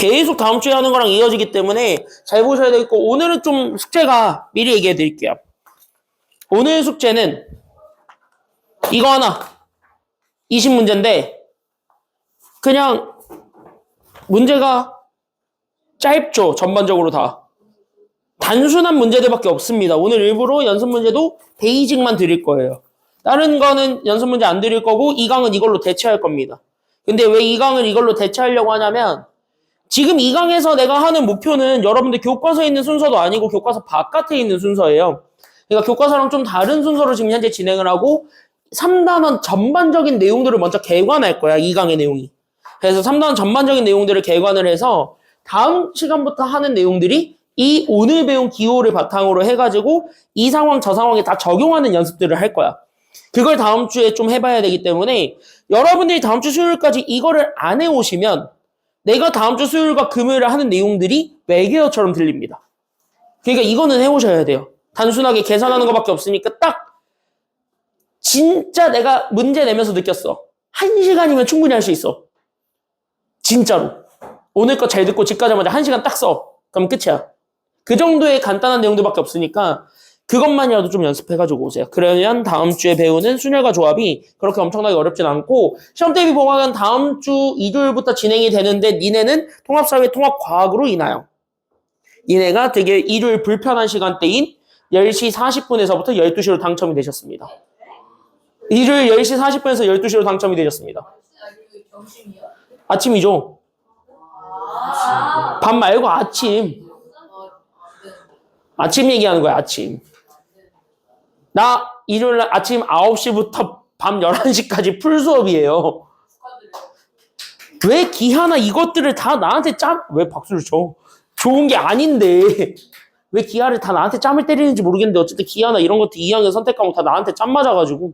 계속 다음 주에 하는 거랑 이어지기 때문에 잘 보셔야 되겠고, 오늘은 좀 숙제가 미리 얘기해 드릴게요. 오늘 숙제는 이거 하나 20문제인데 그냥 문제가 짧죠. 전반적으로 다 단순한 문제들밖에 없습니다. 오늘 일부러 연습 문제도 베이직만 드릴 거예요. 다른 거는 연습 문제 안 드릴 거고 2강은 이걸로 대체할 겁니다. 근데 왜 2강을 이걸로 대체하려고 하냐면 지금 2강에서 내가 하는 목표는 여러분들 교과서에 있는 순서도 아니고 교과서 바깥에 있는 순서예요. 그러니까 교과서랑 좀 다른 순서로 지금 현재 진행을 하고 3단원 전반적인 내용들을 먼저 개관할 거야. 2강의 내용이. 그래서 3단원 전반적인 내용들을 개관을 해서 다음 시간부터 하는 내용들이 이 오늘 배운 기호를 바탕으로 해가지고 이 상황 저 상황에 다 적용하는 연습들을 할 거야. 그걸 다음 주에 좀 해봐야 되기 때문에 여러분들이 다음 주 수요일까지 이거를 안 해오시면 내가 다음 주 수요일과 금요일에 하는 내용들이 매개어처럼 들립니다. 그러니까 이거는 해오셔야 돼요. 단순하게 계산하는 것밖에 없으니까 딱 진짜 내가 문제 내면서 느꼈어. 1시간이면 충분히 할 수 있어. 진짜로. 오늘 거 잘 듣고 집 가자마자 1시간 딱 써. 그럼 끝이야. 그 정도의 간단한 내용들밖에 없으니까 그것만이라도 좀 연습해가지고 오세요. 그러면 다음 주에 배우는 순열과 조합이 그렇게 엄청나게 어렵진 않고 시험 대비 봉학은 다음 주 일요일부터 진행이 되는데 니네는 통합사회 통합과학으로 인하여 니네가 되게 일요일 불편한 시간대인 10시 40분에서부터 12시로 당첨이 되셨습니다. 일요일 10시 40분에서 12시로 당첨이 되셨습니다. 아침이죠. 밤 말고 아침. 아침 얘기하는 거야, 아침. 나 일요일날 아침 9시부터 밤 11시까지 풀 수업이에요. 왜 기하나 이것들을 다 나한테 왜 박수를 쳐? 좋은 게 아닌데. 왜 기하를 다 나한테 짬을 때리는지 모르겠는데 어쨌든 기하나 이런 것도 2학년 선택 과목 다 나한테 짬 맞아가지고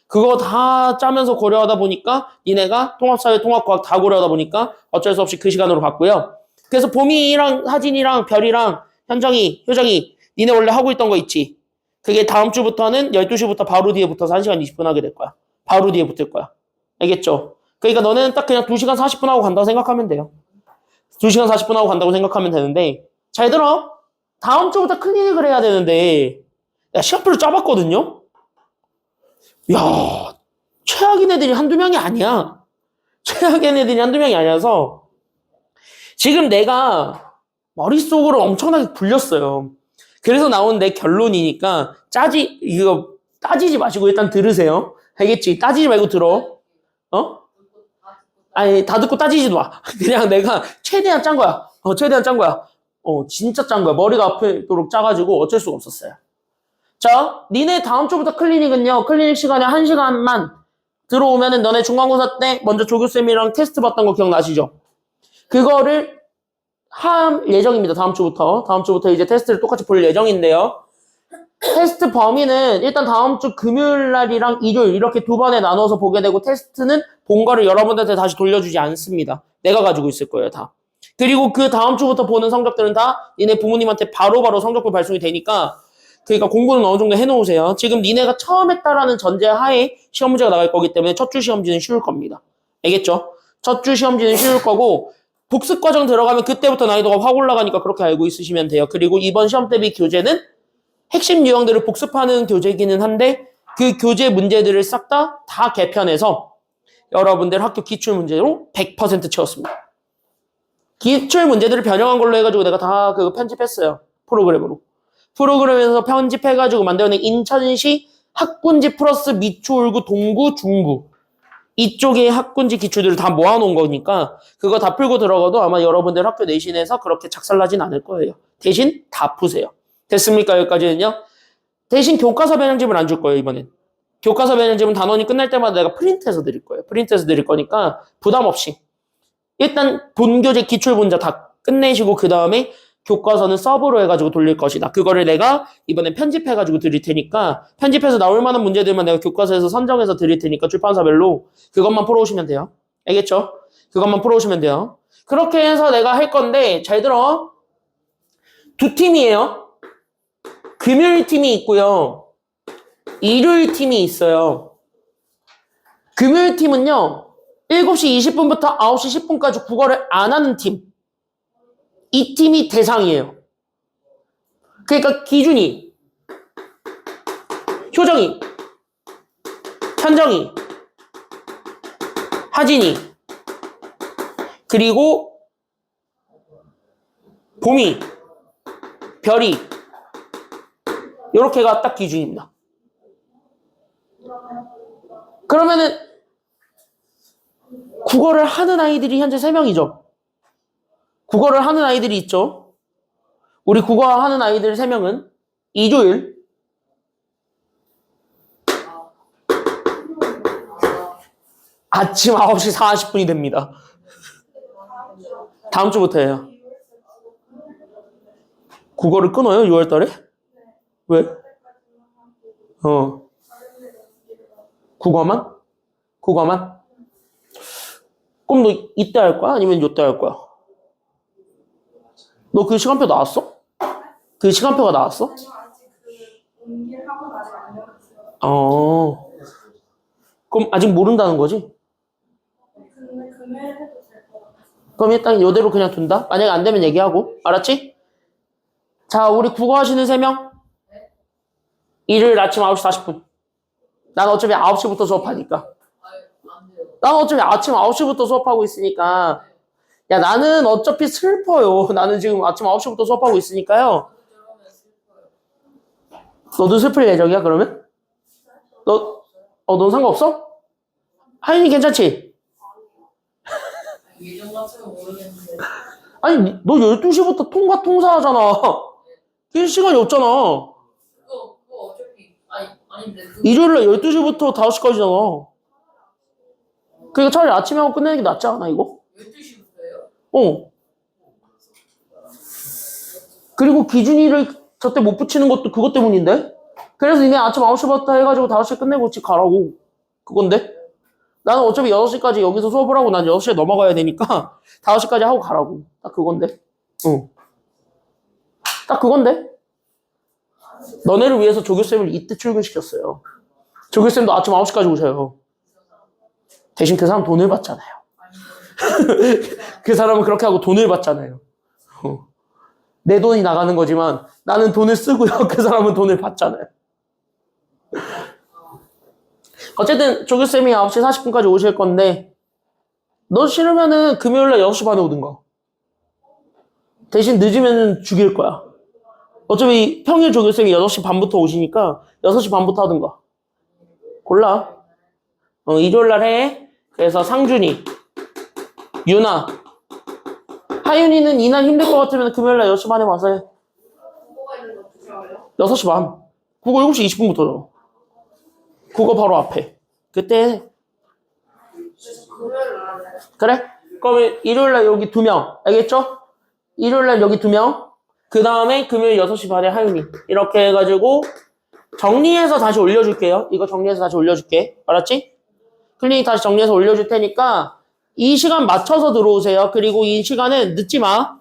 그거 다 짜면서 고려하다 보니까 니네가 통합사회 통합과학 다 고려하다 보니까 어쩔 수 없이 그 시간으로 봤고요. 그래서 봄이랑 하진이랑 별이랑 현정이, 효정이 니네 원래 하고 있던 거 있지? 그게 다음 주부터는 12시부터 바로 뒤에 붙어서 1시간 20분 하게 될 거야. 바로 뒤에 붙을 거야. 알겠죠? 그러니까 너는 딱 그냥 2시간 40분 하고 간다고 생각하면 돼요. 2시간 40분 하고 간다고 생각하면 되는데 잘 들어. 다음 주부터 클리닉을 해야 되는데 야, 시간표를 짜봤거든요? 야, 최악인 애들이 한두 명이 아니야. 최악인 애들이 한두 명이 아니라서 지금 내가 머릿속으로 엄청나게 굴렸어요. 그래서 나온 내 결론이니까 이거 따지지 마시고 일단 들으세요. 알겠지? 따지지 말고 들어. 어? 아니, 다 듣고 따지지도 마. 그냥 내가 최대한 짠 거야. 최대한 짠 거야. 진짜 짠 거야. 머리가 아프도록 짜가지고 어쩔 수가 없었어요. 자, 니네 다음 주부터 클리닉은요. 클리닉 시간에 1시간만 들어오면은 너네 중간고사 때 먼저 조교쌤이랑 테스트 봤던 거 기억나시죠? 그거를 할 예정입니다. 다음 주부터 이제 테스트를 똑같이 볼 예정인데요. 테스트 범위는 일단 다음 주 금요일 날이랑 일요일 이렇게 두 번에 나눠서 보게 되고 테스트는 본 거를 여러분들한테 다시 돌려주지 않습니다. 내가 가지고 있을 거예요, 다. 그리고 그 다음 주부터 보는 성적들은 다 니네 부모님한테 바로바로 성적표 발송이 되니까 그러니까 공부는 어느 정도 해놓으세요. 지금 니네가 처음 했다라는 전제 하에 시험 문제가 나갈 거기 때문에 첫 주 시험지는 쉬울 겁니다. 알겠죠? 첫 주 시험지는 쉬울 거고 복습 과정 들어가면 그때부터 난이도가 확 올라가니까 그렇게 알고 있으시면 돼요. 그리고 이번 시험 대비 교재는 핵심 유형들을 복습하는 교재이기는 한데 그 교재 문제들을 싹 다 개편해서 여러분들 학교 기출 문제로 100% 채웠습니다. 기출 문제들을 변형한 걸로 해가지고 내가 다 그거 편집했어요. 프로그램으로. 프로그램에서 편집해가지고 만들어낸 인천시 학군지 플러스 미추홀구 동구 중구 이쪽에 학군지 기출들을 다 모아놓은 거니까 그거 다 풀고 들어가도 아마 여러분들 학교 내신에서 그렇게 작살나진 않을 거예요. 대신 다 푸세요. 됐습니까? 여기까지는요. 대신 교과서 변형집을 안 줄 거예요. 이번엔. 교과서 변형집은 단원이 끝날 때마다 내가 프린트해서 드릴 거예요. 프린트해서 드릴 거니까 부담 없이 일단 본교재 기출분자 다 끝내시고 그 다음에 교과서는 서브로 해가지고 돌릴 것이다. 그거를 내가 이번엔 편집해가지고 드릴 테니까 편집해서 나올 만한 문제들만 내가 교과서에서 선정해서 드릴 테니까 출판사별로 그것만 풀어오시면 돼요. 알겠죠? 그것만 풀어오시면 돼요. 그렇게 해서 내가 할 건데 잘 들어. 두 팀이에요. 금요일 팀이 있고요. 일요일 팀이 있어요. 금요일 팀은요. 7시 20분부터 9시 10분까지 국어를 안 하는 팀. 이 팀이 대상이에요. 그러니까 기준이, 효정이, 현정이, 하진이, 그리고 봄이, 별이, 요렇게가 딱 기준입니다. 그러면은 국어를 하는 아이들이 현재 3명이죠. 국어를 하는 아이들이 있죠. 우리 국어 하는 아이들 3명은 이조일, 아침 9시 40분이 됩니다. 다음 주부터예요. 국어를 끊어요? 6월 달에? 왜? 국어만? 국어만? 그럼 너 이때 할 거야? 아니면 요때 할 거야? 너 그 시간표 나왔어? 그 시간표가 나왔어? 아니요, 아직 그 옮길 학원 아직 안 열었어요. 그럼 아직 모른다는 거지? 근데 금요일 해도 될 것 같아요. 그럼 일단 이대로 그냥 둔다? 만약에 안 되면 얘기하고. 알았지? 자, 우리 국어 하시는 3명? 일요일 아침 9시 40분. 난 어차피 9시부터 수업하니까. 난 어차피 아침 9시부터 수업하고 있으니까. 야, 나는 어차피 슬퍼요. 나는 지금 아침 9시부터 수업하고 있으니까요. 너도 슬플 예정이야, 그러면? 넌 상관없어? 하윤이 괜찮지? 예전 같으면 모르겠는데. 아니, 너 12시부터 통사 하잖아. 낄 시간이 없잖아. 그거 어차피 아닌데 일요일날 12시부터 5시까지잖아. 그러니까 차라리 아침에 하고 끝내는 게 낫지 않아, 이거? 12시부터예요? 그리고 기준이를 저때 못 붙이는 것도 그것 때문인데? 그래서 니네 아침 9시부터 해가지고 5시에 끝내고 집 가라고. 그건데? 나는 어차피 6시까지 여기서 수업을 하고 난 6시에 넘어가야 되니까 5시까지 하고 가라고. 딱 그건데? 딱 그건데? 너네를 위해서 조교쌤을 이때 출근시켰어요. 조교쌤도 아침 9시까지 오셔요. 대신 그 사람 돈을 받잖아요. 그 사람은 그렇게 하고 돈을 받잖아요. 내 돈이 나가는 거지만 나는 돈을 쓰고요. 그 사람은 돈을 받잖아요. 어쨌든 조교쌤이 9시 40분까지 오실 건데 너 싫으면은 금요일날 6시 반에 오든가. 대신 늦으면 죽일 거야. 어차피 평일 조교쌤이 6시 반부터 오시니까 6시 반부터 하든가. 골라. 일요일날 해. 그래서 상준이, 유나, 하윤이는 이날 힘들 것 같으면 금요일날 6시 반에 와서 해. 국어가 있는 거 어떻게 알아요? 6시 반. 국어 7시 20분부터죠. 국어 바로 앞에. 그때 해. 그래서 금요일 날 할래요. 그래? 그러면 일요일날 여기 2명. 알겠죠? 일요일날 여기 2명. 그 다음에 금요일 6시 반에 하윤이. 이렇게 해가지고 정리해서 다시 올려줄게요. 이거 정리해서 다시 올려줄게. 알았지? 클리닉 다시 정리해서 올려줄 테니까 이 시간 맞춰서 들어오세요. 그리고 이 시간은 늦지 마.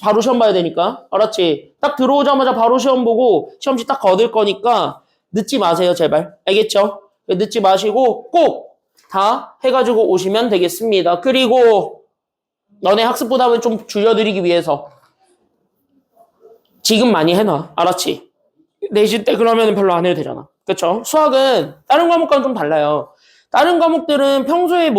바로 시험 봐야 되니까. 알았지? 딱 들어오자마자 바로 시험 보고 시험지 딱 거둘 거니까 늦지 마세요. 제발. 알겠죠? 늦지 마시고 꼭 다 해가지고 오시면 되겠습니다. 그리고 너네 학습 부담을 좀 줄여드리기 위해서 지금 많이 해놔. 알았지? 내신 때 그러면 별로 안 해도 되잖아. 그쵸? 수학은 다른 과목과는 좀 달라요. 다른 과목들은 평소에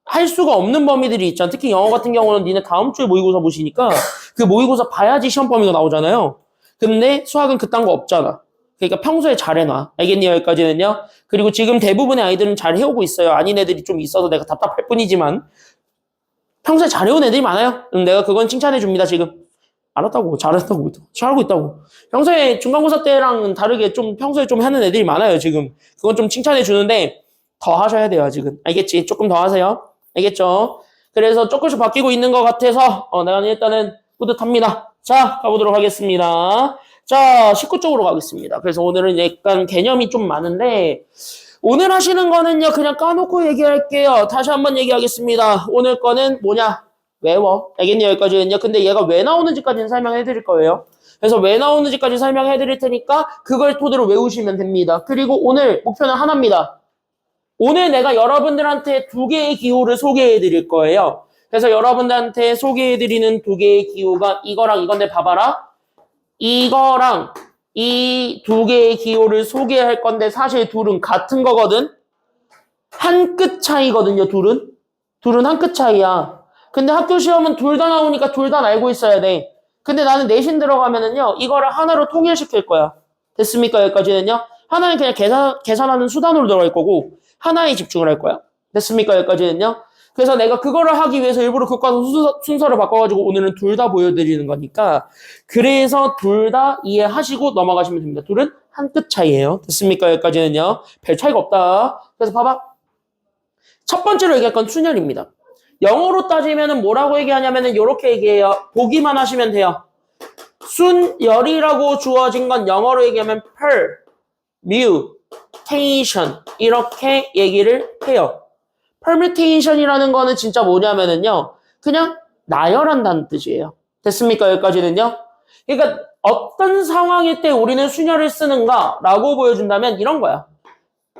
할 수가 없는 범위들이 있잖아. 특히 영어 같은 경우는 니네 다음 주에 모의고사 보시니까 그 모의고사 봐야지 시험 범위가 나오잖아요. 근데 수학은 그딴 거 없잖아. 그러니까 평소에 잘 해놔. 알겠니? 여기까지는요. 그리고 지금 대부분의 아이들은 잘 해오고 있어요. 아닌 애들이 좀 있어서 내가 답답할 뿐이지만 평소에 잘 해온 애들이 많아요. 내가 그건 칭찬해 줍니다. 지금. 알았다고. 잘했다고. 잘하고 있다고. 평소에 중간고사 때랑은 다르게 좀 평소에 좀 하는 애들이 많아요. 지금. 그건 좀 칭찬해 주는데 더 하셔야 돼요. 아직은. 알겠지? 조금 더 하세요. 알겠죠? 그래서 조금씩 바뀌고 있는 것 같아서 나는 일단은 뿌듯합니다. 자, 가보도록 하겠습니다. 자, 19쪽으로 가겠습니다. 그래서 오늘은 약간 개념이 좀 많은데 오늘 하시는 거는요. 그냥 까놓고 얘기할게요. 다시 한번 얘기하겠습니다. 오늘 거는 뭐냐? 외워. 알겠니? 여기까지는요. 근데 얘가 왜 나오는지까지는 설명해 드릴 거예요. 그래서 왜 나오는지까지 설명해 드릴 테니까 그걸 토대로 외우시면 됩니다. 그리고 오늘 목표는 하나입니다. 오늘 내가 여러분들한테 2개의 기호를 소개해 드릴 거예요. 그래서 여러분들한테 소개해드리는 두 개의 기호가 이거랑 이건데 봐봐라. 이거랑 이 두 개의 기호를 소개할 건데 사실 둘은 같은 거거든. 한 끗 차이거든요, 둘은. 둘은 한 끗 차이야. 근데 학교 시험은 둘 다 나오니까 둘 다 알고 있어야 돼. 근데 나는 내신 들어가면은요, 이거를 하나로 통일시킬 거야. 됐습니까? 여기까지는요. 하나는 그냥 계산하는 수단으로 들어갈 거고, 하나에 집중을 할 거야. 됐습니까? 여기까지는요. 그래서 내가 그거를 하기 위해서 일부러 교과서 순서를 바꿔가지고 오늘은 둘 다 보여드리는 거니까, 그래서 둘 다 이해하시고 넘어가시면 됩니다. 둘은 한 끗 차이예요. 됐습니까? 여기까지는요. 별 차이가 없다. 그래서 봐봐. 첫 번째로 얘기할 건 순열입니다. 영어로 따지면 뭐라고 얘기하냐면은 이렇게 얘기해요. 보기만 하시면 돼요. 순열이라고 주어진 건 영어로 얘기하면 permutation 이렇게 얘기를 해요. permutation이라는 거는 진짜 뭐냐면은요. 그냥 나열한다는 뜻이에요. 됐습니까? 여기까지는요. 그러니까 어떤 상황일 때 우리는 순열을 쓰는가라고 보여준다면 이런 거야.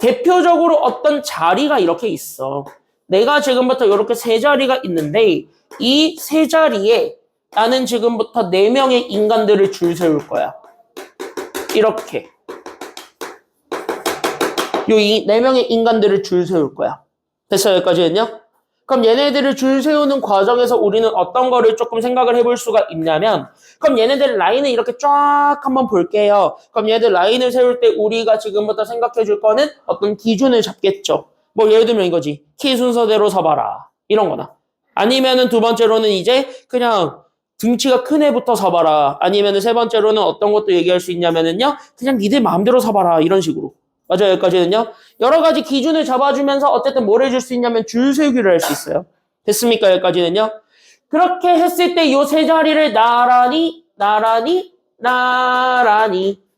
대표적으로 어떤 자리가 이렇게 있어. 내가 지금부터 이렇게 세 자리가 있는데 이 세 자리에 나는 지금부터 4명의 인간들을 줄 세울 거야. 이렇게. 이 4명의 인간들을 줄 세울 거야. 됐어요? 여기까지는요? 그럼 얘네들을 줄 세우는 과정에서 우리는 어떤 거를 조금 생각을 해볼 수가 있냐면 그럼 얘네들 라인을 이렇게 쫙 한번 볼게요. 그럼 얘네들 라인을 세울 때 우리가 지금부터 생각해 줄 거는 어떤 기준을 잡겠죠. 뭐 예를 들면 이거지. 키 순서대로 서봐라. 이런 거나. 아니면은 두 번째로는 이제 그냥 등치가 큰 애부터 서봐라. 아니면은 세 번째로는 어떤 것도 얘기할 수 있냐면은요. 그냥 니들 마음대로 서봐라. 이런 식으로. 맞아요. 여기까지는요. 여러 가지 기준을 잡아주면서 어쨌든 뭘 해줄 수 있냐면 줄 세우기를 할 수 있어요. 됐습니까? 여기까지는요. 그렇게 했을 때 요 세 자리를 나란히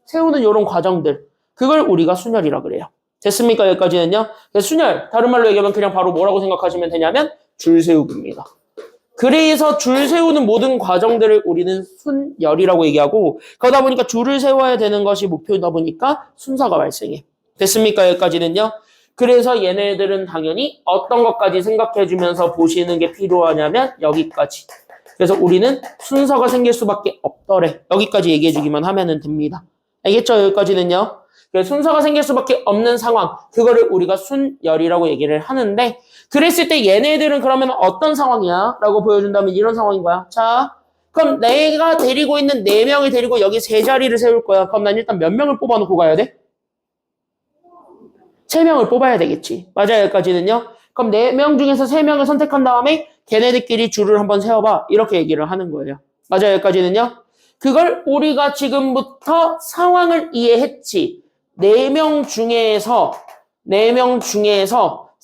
세우는 요런 과정들. 그걸 우리가 순열이라 그래요. 됐습니까? 여기까지는요. 순열, 다른 말로 얘기하면 그냥 바로 뭐라고 생각하시면 되냐면 줄 세우기입니다. 그래서 줄 세우는 모든 과정들을 우리는 순열이라고 얘기하고 그러다 보니까 줄을 세워야 되는 것이 목표이다 보니까 순서가 발생해. 됐습니까? 여기까지는요. 그래서 얘네들은 당연히 어떤 것까지 생각해주면서 보시는 게 필요하냐면 여기까지. 그래서 우리는 순서가 생길 수밖에 없더래. 여기까지 얘기해주기만 하면 됩니다. 알겠죠? 여기까지는요. 순서가 생길 수밖에 없는 상황. 그거를 우리가 순열이라고 얘기를 하는데 그랬을 때 얘네들은 그러면 어떤 상황이야? 라고 보여준다면 이런 상황인 거야. 자, 그럼 내가 데리고 있는 4명을 데리고 여기 세 자리를 세울 거야. 그럼 난 일단 몇 명을 뽑아놓고 가야 돼? 3명을 뽑아야 되겠지. 맞아요. 여기까지는요. 그럼 4명 중에서 3명을 선택한 다음에 걔네들끼리 줄을 한번 세워봐. 이렇게 얘기를 하는 거예요. 맞아요. 여기까지는요. 그걸 우리가 지금부터 상황을 이해했지. 4명 중에서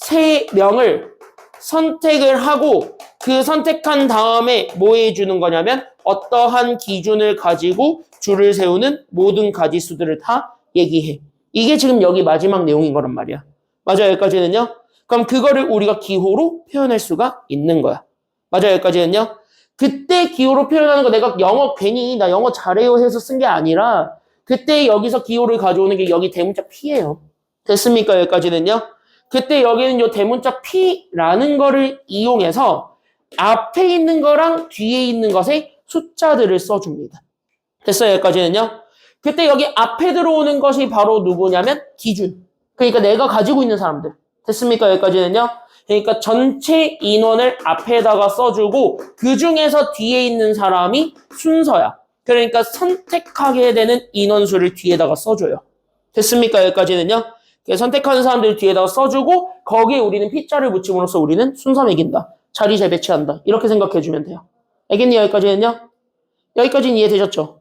3명을 선택을 하고 그 선택한 다음에 뭐 해주는 거냐면 어떠한 기준을 가지고 줄을 세우는 모든 가지수들을 다 얘기해. 이게 지금 여기 마지막 내용인 거란 말이야. 맞아요. 여기까지는요. 그럼 그거를 우리가 기호로 표현할 수가 있는 거야. 맞아요. 여기까지는요. 그때 기호로 표현하는 거 내가 영어 괜히 나 영어 잘해요 해서 쓴 게 아니라 그때 여기서 기호를 가져오는 게 여기 대문자 P예요. 됐습니까? 여기까지는요. 그때 여기는 요 대문자 P라는 거를 이용해서 앞에 있는 거랑 뒤에 있는 것에 숫자들을 써줍니다. 됐어요? 여기까지는요. 그때 여기 앞에 들어오는 것이 바로 누구냐면 기준. 그러니까 내가 가지고 있는 사람들. 됐습니까? 여기까지는요. 그러니까 전체 인원을 앞에다가 써주고 그 중에서 뒤에 있는 사람이 순서야. 그러니까 선택하게 되는 인원수를 뒤에다가 써줘요. 됐습니까? 여기까지는요. 선택하는 사람들 뒤에다가 써주고 거기에 우리는 P자를 붙임으로써 우리는 순서 매긴다. 자리 재배치한다. 이렇게 생각해주면 돼요. 알겠니? 여기까지는요. 여기까지는 이해되셨죠?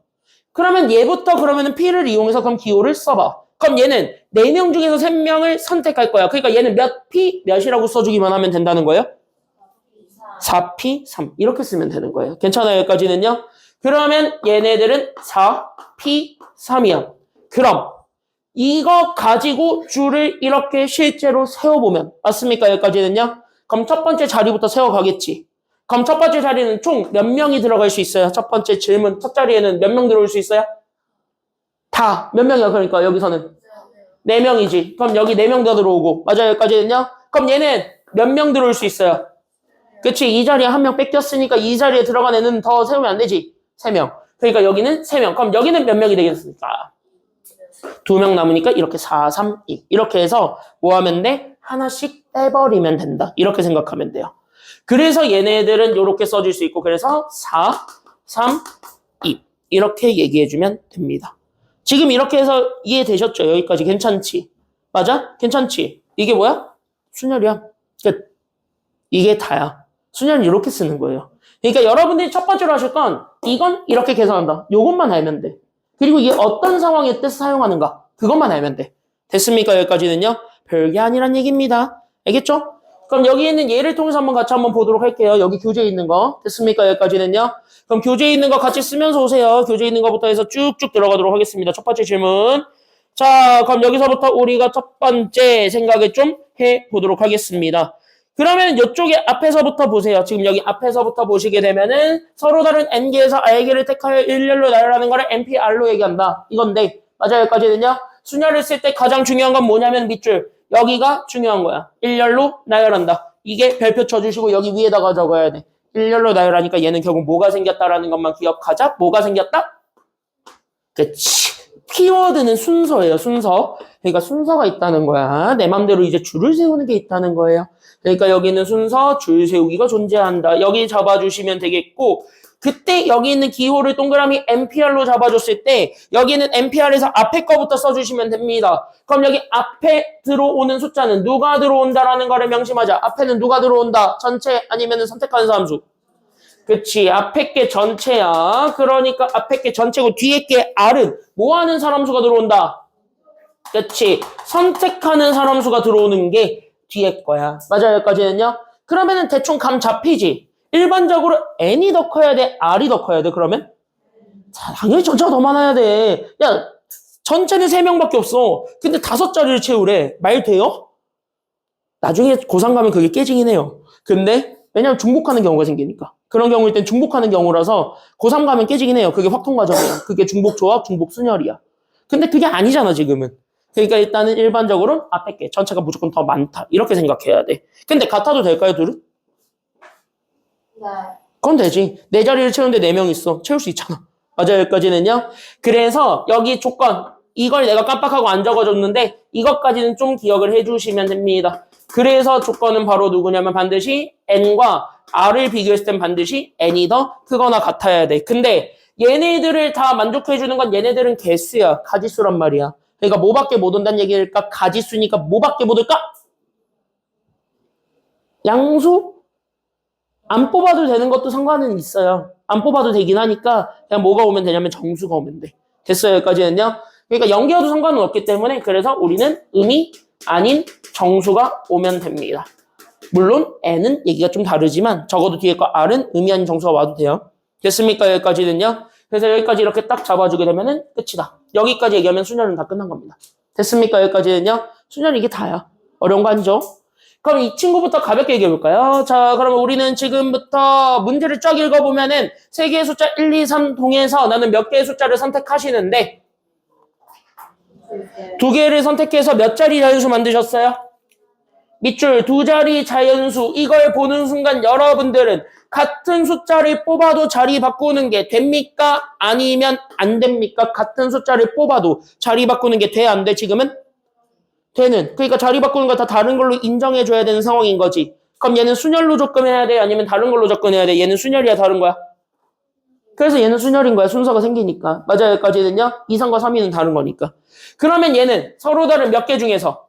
그러면 얘부터 그러면은 P를 이용해서 그럼 기호를 써봐. 그럼 얘는 4명 중에서 3명을 선택할 거야. 그러니까 얘는 몇 P 몇이라고 써주기만 하면 된다는 거예요. 4P 3 이렇게 쓰면 되는 거예요. 괜찮아요? 여기까지는요. 그러면 얘네들은 4P 3이야. 그럼 이거 가지고 줄을 이렇게 실제로 세워보면 맞습니까? 여기까지는요. 그럼 첫 번째 자리부터 세워가겠지. 그럼 첫 번째 자리는 총 몇 명이 들어갈 수 있어요? 첫 번째 질문. 첫 자리에는 몇 명 들어올 수 있어요? 다. 몇 명이야? 그러니까 여기서는 4명이지. 그럼 여기 4명 더 들어오고. 맞아요? 여기까지는요. 그럼 얘는 몇 명 들어올 수 있어요? 그치? 이 자리에 한 명 뺏겼으니까 이 자리에 들어간 애는 더 세우면 안 되지. 3명. 그러니까 여기는 3명. 그럼 여기는 몇 명이 되겠습니까? 2명 남으니까 이렇게 4, 3, 2. 이렇게 해서 뭐 하면 돼? 하나씩 빼버리면 된다. 이렇게 생각하면 돼요. 그래서 얘네들은 이렇게 써줄 수 있고 그래서 4, 3, 2. 이렇게 얘기해주면 됩니다. 지금 이렇게 해서 이해되셨죠? 여기까지 괜찮지? 맞아? 괜찮지? 이게 뭐야? 순열이야. 끝. 이게 다야. 순열은 이렇게 쓰는 거예요. 그러니까 여러분들이 첫 번째로 하실 건 이건 이렇게 계산한다. 요것만 알면 돼. 그리고 이게 어떤 상황에 뜻 사용하는가? 그것만 알면 돼. 됐습니까? 여기까지는요? 별게 아니란 얘기입니다. 알겠죠? 그럼 여기 있는 예를 통해서 같이 한번 보도록 할게요. 여기 교재에 있는 거. 됐습니까? 여기까지는요? 그럼 교재에 있는 거 같이 쓰면서 오세요. 교재에 있는 거부터 해서 쭉쭉 들어가도록 하겠습니다. 첫 번째 질문. 자, 그럼 여기서부터 우리가 첫 번째 생각을 좀 해보도록 하겠습니다. 그러면 이쪽에 앞에서부터 보세요. 지금 여기 앞에서부터 보시게 되면은 서로 다른 n개에서 r개를 택하여 일렬로 나열하는 거를 NPR로 얘기한다. 이건데 맞아요? 여기까지는요? 순열을 쓸 때 가장 중요한 건 뭐냐면 밑줄. 여기가 중요한 거야. 일렬로 나열한다. 이게 별표 쳐주시고 여기 위에다가 적어야 돼. 일렬로 나열하니까 얘는 결국 뭐가 생겼다라는 것만 기억하자. 뭐가 생겼다? 그치. 키워드는 순서예요. 순서. 그러니까 순서가 있다는 거야. 내 맘대로 이제 줄을 세우는 게 있다는 거예요. 그러니까 여기는 순서, 줄 세우기가 존재한다. 여기 잡아주시면 되겠고 그때 여기 있는 기호를 동그라미 NPR로 잡아줬을 때 여기는 NPR에서 앞에 거부터 써주시면 됩니다. 그럼 여기 앞에 들어오는 숫자는 누가 들어온다라는 거를 명심하자. 앞에는 누가 들어온다? 전체 아니면 선택하는 사람수? 그치. 앞에 게 전체야. 그러니까 앞에 게 전체고 뒤에 게 R은 뭐 하는 사람 수가 들어온다? 그치. 선택하는 사람 수가 들어오는 게 뒤에 거야. 맞아요. 여기까지는요? 그러면은 대충 감 잡히지? 일반적으로 N이 더 커야 돼? R이 더 커야 돼? 그러면? 자, 당연히 전체가 더 많아야 돼. 야, 전체는 3명밖에 없어. 근데 5자리를 채우래. 말 돼요? 나중에 고3 가면 그게 깨지긴 해요. 근데 왜냐면 중복하는 경우가 생기니까. 그런 경우일 땐 중복하는 경우라서 고3 가면 깨지긴 해요. 그게 확통 과정이야. 그게 중복 조합, 중복 순열이야. 근데 그게 아니잖아, 지금은. 그러니까 일단은 일반적으로 앞에 게 전체가 무조건 더 많다. 이렇게 생각해야 돼. 근데 같아도 될까요, 둘은? 네. 그건 되지. 4자리를 채우는데 4명 있어. 채울 수 있잖아. 맞아요, 여기까지는요. 그래서 여기 조건, 이걸 내가 깜빡하고 안 적어줬는데 이것까지는 좀 기억을 해주시면 됩니다. 그래서 조건은 바로 누구냐면 반드시 n과 r을 비교했을 땐 반드시 n이 더 크거나 같아야 돼. 근데 얘네들을 다 만족해주는 건 얘네들은 개수야. 가지수란 말이야. 그러니까 뭐밖에 못 온다는 얘기일까? 가지수니까 뭐밖에 못 올까? 양수? 안 뽑아도 되는 것도 상관은 있어요. 안 뽑아도 되긴 하니까 그냥 뭐가 오면 되냐면 정수가 오면 돼. 됐어요, 여기까지는요? 그러니까 연계와도 상관은 없기 때문에 그래서 우리는 음이 아닌 정수가 오면 됩니다. 물론 n은 얘기가 좀 다르지만 적어도 뒤에 거 r은 음이 아닌 정수가 와도 돼요. 됐습니까? 여기까지는요? 그래서 여기까지 이렇게 딱 잡아주게 되면은 끝이다. 여기까지 얘기하면 순열은 다 끝난 겁니다. 됐습니까? 여기까지는요? 순열 이게 다야. 어려운 거 아니죠? 그럼 이 친구부터 가볍게 얘기해볼까요? 자, 그러면 우리는 지금부터 문제를 쫙 읽어보면은 3개의 숫자 1, 2, 3 통해서 나는 몇 개의 숫자를 선택하시는데 2개를 선택해서 몇 자리 자연수 만드셨어요? 밑줄 2자리 자연수. 이걸 보는 순간 여러분들은 같은 숫자를 뽑아도 자리 바꾸는 게 됩니까? 아니면 안 됩니까? 같은 숫자를 뽑아도 자리 바꾸는 게 돼, 안 돼? 지금은? 되는. 그러니까 자리 바꾸는 거 다 다른 걸로 인정해줘야 되는 상황인 거지. 그럼 얘는 순열로 접근해야 돼? 아니면 다른 걸로 접근해야 돼? 얘는 순열이야, 다른 거야? 그래서 얘는 순열인 거야. 순서가 생기니까. 맞아요, 여기까지는요? 2, 3과 3위는 다른 거니까. 그러면 얘는 서로 다른 몇 개 중에서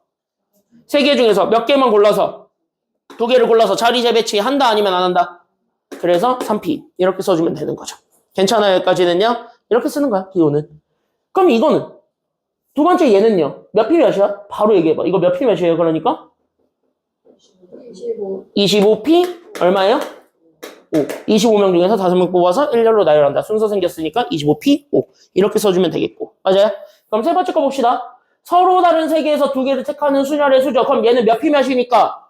3개 중에서 몇 개만 골라서 2개를 골라서 자리 재배치한다 아니면 안 한다? 그래서 3P 이렇게 써주면 되는 거죠. 괜찮아요, 여기까지는요? 이렇게 쓰는 거야, 기호는. 그럼 이거는 두 번째 얘는요. 몇 P 몇이야? 바로 얘기해봐. 이거 몇 P 몇이에요, 그러니까? 25P 얼마예요? 5. 25명 중에서 5명 뽑아서 1열로 나열한다. 순서 생겼으니까 25P 5. 이렇게 써주면 되겠고. 맞아요? 그럼 세 번째 거 봅시다. 서로 다른 3개에서 2개를 택하는 순열의 수죠. 그럼 얘는 몇 P 몇이니까?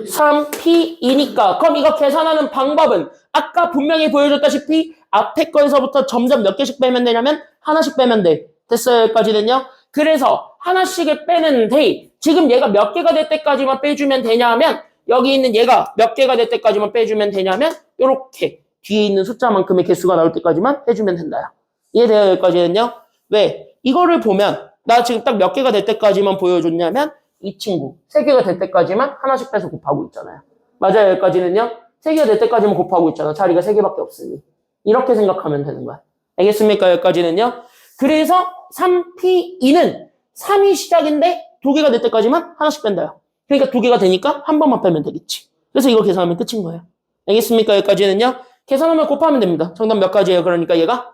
3P이니까. 그럼 이거 계산하는 방법은 아까 분명히 보여줬다시피 앞에 거에서부터 점점 몇 개씩 빼면 되냐면 하나씩 빼면 돼. 됐어요, 여기까지는요? 그래서 하나씩을 빼는데 지금 얘가 몇 개가 될 때까지만 빼주면 되냐면 여기 있는 얘가 몇 개가 될 때까지만 빼주면 되냐면 요렇게 뒤에 있는 숫자만큼의 개수가 나올 때까지만 해주면 된다. 이해돼요? 여기까지는요? 왜? 이거를 보면 나 지금 딱 몇 개가 될 때까지만 보여줬냐면 이 친구 3개가 될 때까지만 하나씩 빼서 곱하고 있잖아요. 맞아요? 여기까지는요? 3개가 될 때까지만 곱하고 있잖아. 자리가 3개밖에 없으니. 이렇게 생각하면 되는 거야. 알겠습니까? 여기까지는요? 그래서 3P2는 3이 시작인데 2개가 될 때까지만 하나씩 뺀다요. 그러니까 2개가 되니까 한 번만 빼면 되겠지. 그래서 이거 계산하면 끝인 거예요. 알겠습니까? 여기까지는요? 계산하면 곱하면 됩니다. 정답 몇 가지예요? 그러니까 얘가?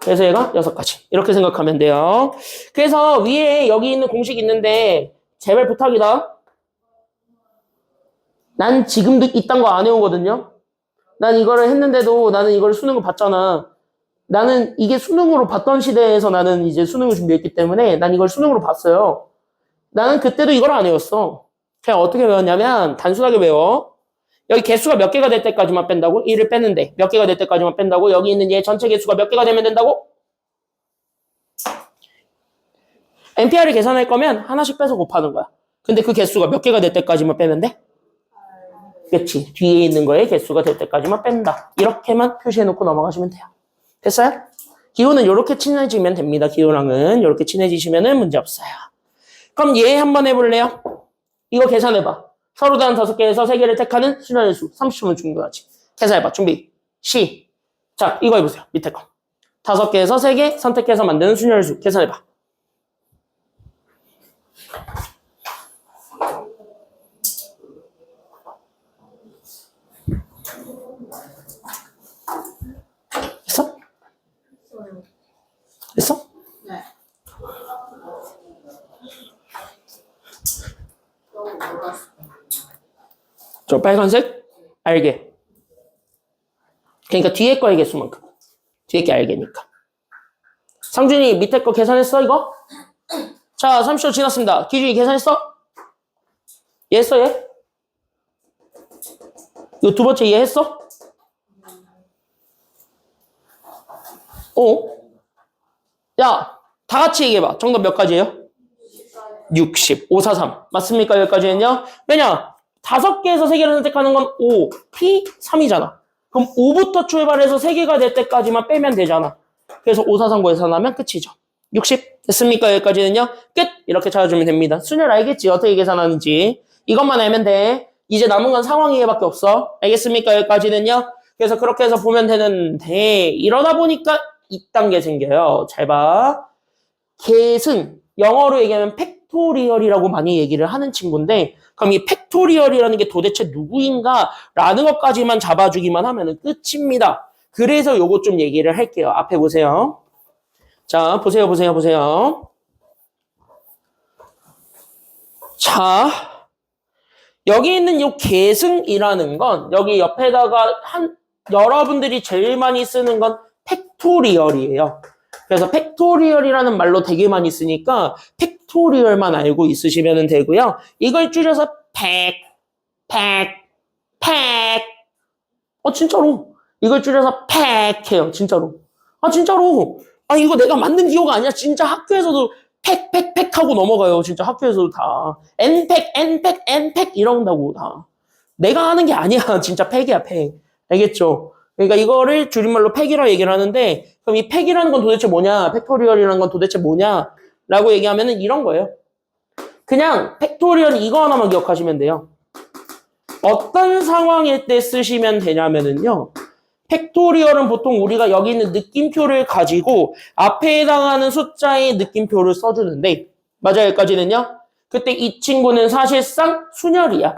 그래서 얘가 6가지. 이렇게 생각하면 돼요. 그래서 위에 여기 있는 공식 있는데 제발 부탁이다. 난 지금도 이딴 거 안 해오거든요. 난 이거를 했는데도 나는 이걸 수능을 봤잖아. 나는 이게 수능으로 봤던 시대에서 나는 이제 수능을 준비했기 때문에 난 이걸 수능으로 봤어요. 나는 그때도 이걸 안 외웠어. 그냥 어떻게 외웠냐면 단순하게 외워. 여기 개수가 몇 개가 될 때까지만 뺀다고? 1을 빼는데 몇 개가 될 때까지만 뺀다고? 여기 있는 얘 전체 개수가 몇 개가 되면 된다고? NPR을 계산할 거면 하나씩 빼서 곱하는 거야. 근데 그 개수가 몇 개가 될 때까지만 빼면 돼? 그치. 뒤에 있는 거에 개수가 될 때까지만 뺀다. 이렇게만 표시해놓고 넘어가시면 돼요. 됐어요? 기호는 이렇게 친해지면 됩니다. 기호랑은 이렇게 친해지시면 문제 없어요. 그럼 얘 한번 해볼래요? 이거 계산해봐. 서로 다른 5개에서 3개를 택하는 순환의 수. 30초면 충분하지. 계산해봐. 준비. 자, 이거 해보세요. 밑에 거. 5개에서 3개 선택해서 만드는 순환의 수. 계산해봐. 했어? 했어? 네. 저 빨간색? 알게. 그러니까 뒤에 거의 개수만큼. 뒤에 게 알게니까. 상준이 밑에 거 계산했어 이거? 자 30초 지났습니다. 기준이 계산했어? 얘 했어 얘? 이거 두 번째 얘 했어? 야, 다 같이 얘기해봐. 정답 몇 가지예요? 60. 5, 4, 3. 맞습니까? 여기까지는요? 왜냐? 5개에서 3개를 선택하는 건 5, P, 3이잖아. 그럼 5부터 출발해서 3개가 될 때까지만 빼면 되잖아. 그래서 5, 4, 3 계산하면 끝이죠. 60. 됐습니까? 여기까지는요? 끝! 이렇게 찾아주면 됩니다. 순열 알겠지? 어떻게 계산하는지. 이것만 알면 돼. 이제 남은 건 상황이해밖에 없어. 알겠습니까? 여기까지는요? 그래서 그렇게 해서 보면 되는데 이러다 보니까 이딴 게 생겨요. 잘 봐. 계승. 영어로 얘기하면 팩토리얼이라고 많이 얘기를 하는 친구인데 그럼 이 팩토리얼이라는 게 도대체 누구인가? 라는 것까지만 잡아주기만 하면 끝입니다. 그래서 요거 좀 얘기를 할게요. 앞에 보세요. 자, 보세요. 자, 여기 있는 요 계승이라는 건 여기 옆에다가 여러분들이 제일 많이 쓰는 건 팩토리얼이에요. 그래서 팩토리얼이라는 말로 되게 많이 쓰니까 팩토리얼만 알고 있으시면 되고요. 이걸 줄여서 팩. 진짜로. 이걸 줄여서 팩해요. 진짜로. 진짜로. 이거 내가 만든 기호가 아니야. 진짜 학교에서도 팩 하고 넘어가요. 진짜 학교에서도 다. N팩 이런다고 다. 내가 하는 게 아니야. 진짜 팩이야, 팩. 알겠죠? 그러니까 이거를 줄임말로 팩이라고 얘기를 하는데 그럼 이 팩이라는 건 도대체 뭐냐? 팩토리얼이라는 건 도대체 뭐냐? 라고 얘기하면은 이런 거예요. 그냥 팩토리얼 이거 하나만 기억하시면 돼요. 어떤 상황일 때 쓰시면 되냐면은요. 팩토리얼은 보통 우리가 여기 있는 느낌표를 가지고 앞에 해당하는 숫자의 느낌표를 써주는데 맞아요? 여기까지는요. 그때 이 친구는 사실상 순열이야.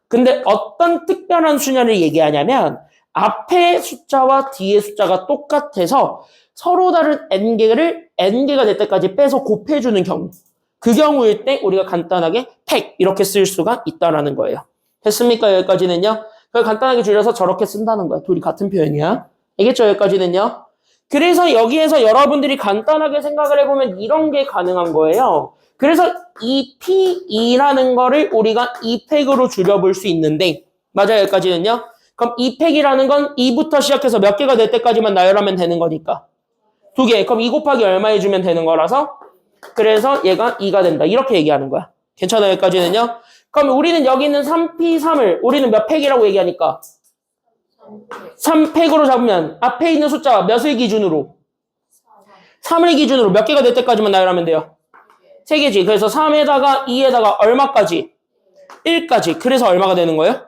근데 어떤 특별한 순열을 얘기하냐면 앞에 숫자와 뒤에 숫자가 똑같아서 서로 다른 n개가 될 때까지 빼서 곱해주는 경우. 그 경우일 때 우리가 간단하게 팩 이렇게 쓸 수가 있다라는 거예요. 됐습니까? 여기까지는요. 그걸 간단하게 줄여서 저렇게 쓴다는 거야. 둘이 같은 표현이야. 알겠죠? 여기까지는요. 그래서 여기에서 여러분들이 간단하게 생각을 해보면 이런 게 가능한 거예요. 그래서 이 P2라는 거를 우리가 2팩으로 줄여볼 수 있는데 맞아요? 여기까지는요. 그럼 2팩이라는 건 2부터 시작해서 몇 개가 될 때까지만 나열하면 되는 거니까 2개. 그럼 2 곱하기 얼마 해주면 되는 거라서 그래서 얘가 2가 된다. 이렇게 얘기하는 거야. 괜찮아요? 여기까지는요. 그럼 우리는 여기 있는 3p3을 우리는 몇 팩이라고 얘기하니까 3팩으로 잡으면 앞에 있는 숫자 몇을 기준으로? 3을 기준으로 몇 개가 될 때까지만 나열하면 돼요? 3개지. 그래서 3에다가 2에다가 얼마까지? 1까지. 그래서 얼마가 되는 거예요?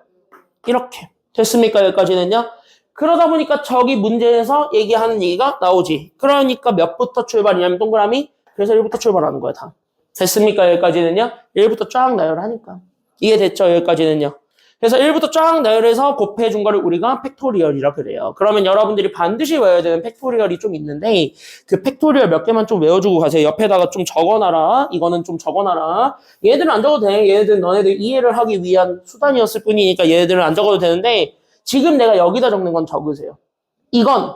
이렇게. 됐습니까? 여기까지는요? 그러다 보니까 저기 문제에서 얘기하는 얘기가 나오지. 그러니까 몇부터 출발이냐면 동그라미. 그래서 1부터 출발하는 거야, 다. 됐습니까? 여기까지는요? 1부터 쫙 나열하니까. 이해됐죠? 여기까지는요? 그래서 1부터 쫙 나열해서 곱해준 거를 우리가 팩토리얼이라 그래요. 그러면 여러분들이 반드시 외워야 되는 팩토리얼이 좀 있는데 그 팩토리얼 몇 개만 좀 외워주고 가세요. 옆에다가 좀 적어놔라. 이거는 좀 적어놔라. 얘들은 안 적어도 돼. 얘들은 너네들 이해를 하기 위한 수단이었을 뿐이니까 얘들은 안 적어도 되는데 지금 내가 여기다 적는 건 적으세요. 이건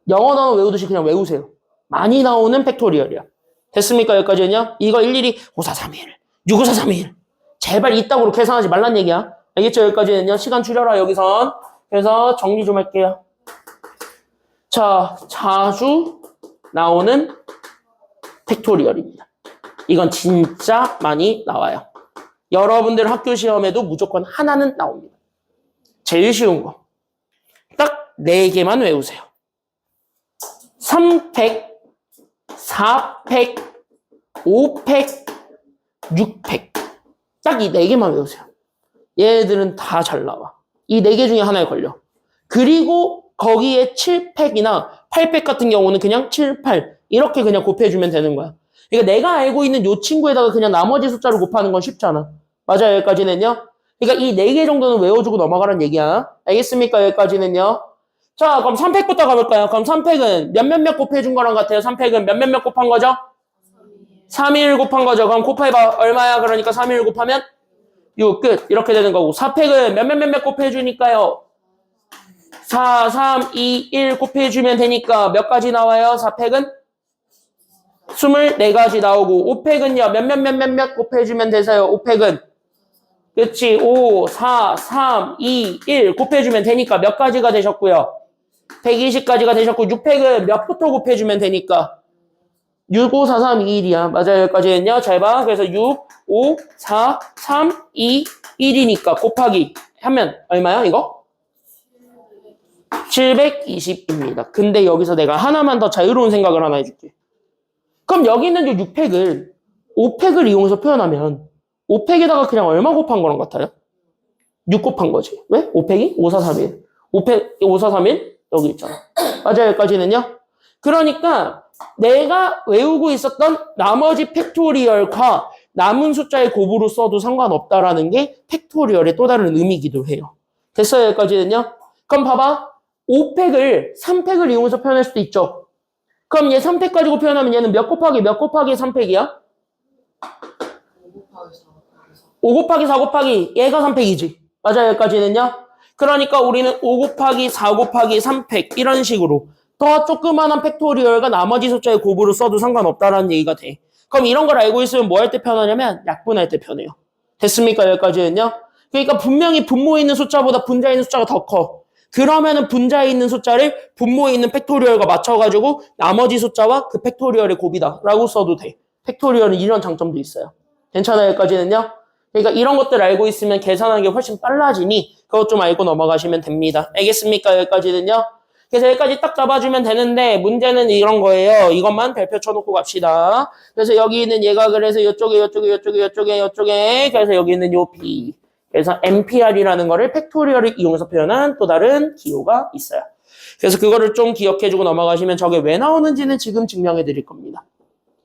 영어 단어 외우듯이 그냥 외우세요. 많이 나오는 팩토리얼이야. 됐습니까? 여기까지는요? 이거 일일이 5431, 65431 제발 이따구로 계산하지 말란 얘기야. 알겠죠? 여기까지는요. 시간 줄여라 여기선. 그래서 정리 좀 할게요. 자, 자주 나오는 팩토리얼입니다. 이건 진짜 많이 나와요. 여러분들 학교 시험에도 무조건 하나는 나옵니다. 제일 쉬운 거. 딱 4개만 외우세요. 3팩, 4팩, 5팩, 6팩. 딱 이 4개만 외우세요. 얘들은 다 잘 나와. 이 4개 중에 하나에 걸려. 그리고 거기에 7팩이나 8팩 같은 경우는 그냥 7, 8 이렇게 그냥 곱해주면 되는 거야. 그러니까 내가 알고 있는 요 친구에다가 그냥 나머지 숫자를 곱하는 건 쉽잖아. 맞아요, 여기까지는요? 그러니까 이 4개 정도는 외워주고 넘어가라는 얘기야. 알겠습니까? 여기까지는요? 자, 그럼 3팩부터 가볼까요? 그럼 3팩은 몇몇몇 곱해준 거랑 같아요. 3팩은 몇몇몇 곱한 거죠? 3일 곱한 거죠. 그럼 곱해봐. 얼마야? 그러니까 3일 곱하면 6, 끝. 이렇게 되는 거고. 4팩은 몇몇몇몇 곱해주니까요. 4, 3, 2, 1 곱해주면 되니까 몇 가지 나와요? 4팩은 24가지 나오고 5팩은요. 몇몇몇몇 곱해주면 되세요. 5팩은 그치. 5, 4, 3, 2, 1 곱해주면 되니까 몇 가지가 되셨고요. 120가지가 되셨고 6팩은 몇부터 곱해주면 되니까 6, 5, 4, 3, 2, 1이야. 맞아요. 여기까지는요. 잘 봐. 그래서 6, 5, 4, 3, 2, 1이니까 곱하기 하면 얼마야 이거? 720입니다. 근데 여기서 내가 하나만 더 자유로운 생각을 하나 해줄게. 그럼 여기 있는 이 6팩을 5팩을 이용해서 표현하면 5팩에다가 그냥 얼마 곱한 거랑 같아요? 6 곱한 거지. 왜? 5팩이? 5, 4, 3, 1. 5팩, 5, 4, 3, 1? 여기 있잖아. 맞아요. 여기까지는요. 그러니까 내가 외우고 있었던 나머지 팩토리얼과 남은 숫자의 곱으로 써도 상관없다라는 게 팩토리얼의 또 다른 의미이기도 해요. 됐어요? 여기까지는요? 그럼 봐봐. 5팩을 3팩을 이용해서 표현할 수도 있죠. 그럼 얘 3팩 가지고 표현하면 얘는 몇 곱하기 몇 곱하기 3팩이야? 5 곱하기 4 곱하기 얘가 3팩이지. 맞아요? 여기까지는요? 그러니까 우리는 5 곱하기 4 곱하기 3팩 이런 식으로 더 조그만한 팩토리얼과 나머지 숫자의 곱으로 써도 상관없다라는 얘기가 돼. 그럼 이런 걸 알고 있으면 뭐 할 때 편하냐면 약분할 때 편해요. 됐습니까? 여기까지는요? 그러니까 분명히 분모에 있는 숫자보다 분자에 있는 숫자가 더 커. 그러면은 분자에 있는 숫자를 분모에 있는 팩토리얼과 맞춰가지고 나머지 숫자와 그 팩토리얼의 곱이다 라고 써도 돼. 팩토리얼은 이런 장점도 있어요. 괜찮아요? 여기까지는요? 그러니까 이런 것들 알고 있으면 계산하는 게 훨씬 빨라지니 그것 좀 알고 넘어가시면 됩니다. 알겠습니까? 여기까지는요? 그래서 여기까지 딱 잡아주면 되는데 문제는 이런 거예요. 이것만 별표 쳐놓고 갑시다. 그래서 여기 있는 얘가 그래서 이쪽에 그래서 여기 있는 요 B. 그래서 NPR이라는 거를 팩토리얼을 이용해서 표현한 또 다른 기호가 있어요. 그래서 그거를 좀 기억해주고 넘어가시면 저게 왜 나오는지는 지금 증명해 드릴 겁니다.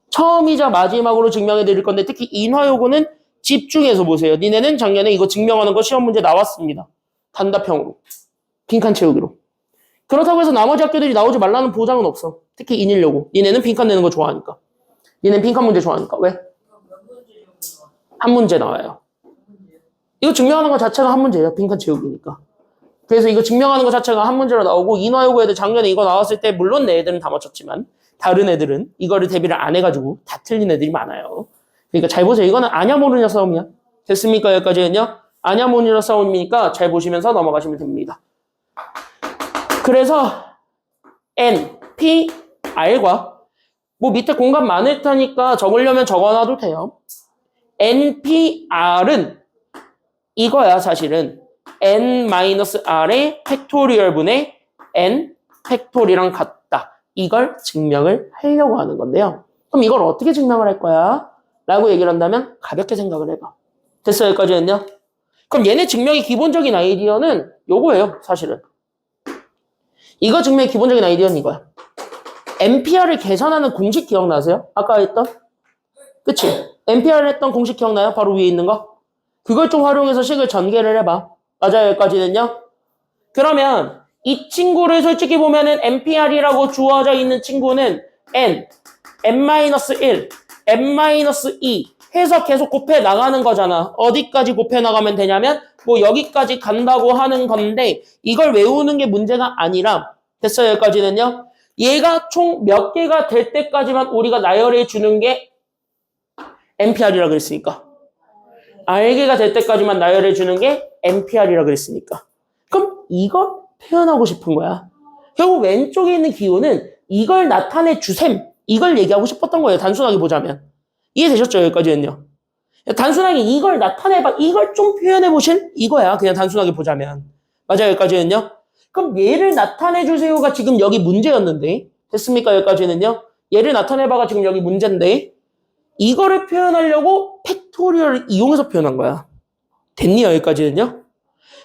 처음이자 마지막으로 증명해 드릴 건데 특히 인화요구는 집중해서 보세요. 니네는 작년에 이거 증명하는 거 시험 문제 나왔습니다. 단답형으로. 빈칸 채우기로. 그렇다고 해서 나머지 학교들이 나오지 말라는 보장은 없어. 특히 인일요구. 니네는 빈칸 내는 거 좋아하니까. 니네는 빈칸 문제 좋아하니까. 왜? 한 문제 나와요. 이거 증명하는 것 자체가 한 문제예요. 빈칸 채우기니까. 그래서 이거 증명하는 것 자체가 한 문제로 나오고 인화요구 애들 작년에 이거 나왔을 때 물론 내 애들은 다 맞췄지만 다른 애들은 이거를 대비를 안 해가지고 다 틀린 애들이 많아요. 그러니까 잘 보세요. 이거는 아냐 모르냐 싸움이야. 됐습니까? 여기까지는요. 아냐 모르냐 싸움이니까 잘 보시면서 넘어가시면 됩니다. 그래서 N, P, R과 뭐 밑에 공간 많을 테니까 적으려면 적어놔도 돼요. NPR은 이거야 사실은 N-R의 팩토리얼 분의 N 팩토리랑 같다. 이걸 증명을 하려고 하는 건데요. 그럼 이걸 어떻게 증명을 할 거야? 라고 얘기를 한다면 가볍게 생각을 해봐. 됐어요? 여기까지는요? 그럼 얘네 증명의 기본적인 아이디어는 요거예요, 사실은. 이거 증명의 기본적인 아이디어는 이거야. NPR을 계산하는 공식 기억나세요? 아까 했던? 그치? NPR을 했던 공식 기억나요? 바로 위에 있는 거? 그걸 좀 활용해서 식을 전개를 해봐. 맞아요, 여기까지는요? 그러면 이 친구를 솔직히 보면은 NPR이라고 주어져 있는 친구는 N, N-1, N-2 해서 계속 곱해 나가는 거잖아. 어디까지 곱해 나가면 되냐면 뭐 여기까지 간다고 하는 건데 이걸 외우는 게 문제가 아니라 됐어요, 여기까지는요? 얘가 총 몇 개가 될 때까지만 우리가 나열해 주는 게 NPR이라 그랬으니까. R개가 될 때까지만 나열해 주는 게 NPR이라 그랬으니까. 그럼 이걸 표현하고 싶은 거야. 결국 왼쪽에 있는 기호는 이걸 나타내 주셈. 이걸 얘기하고 싶었던 거예요. 단순하게 보자면. 이해되셨죠? 여기까지는요. 단순하게 이걸 나타내봐. 이걸 좀 표현해 보실? 이거야. 그냥 단순하게 보자면. 맞아요. 여기까지는요. 그럼 얘를 나타내 주세요가 지금 여기 문제였는데. 됐습니까? 여기까지는요. 얘를 나타내봐가 지금 여기 문제인데. 이거를 표현하려고 팩토리얼을 이용해서 표현한 거야. 됐니? 여기까지는요.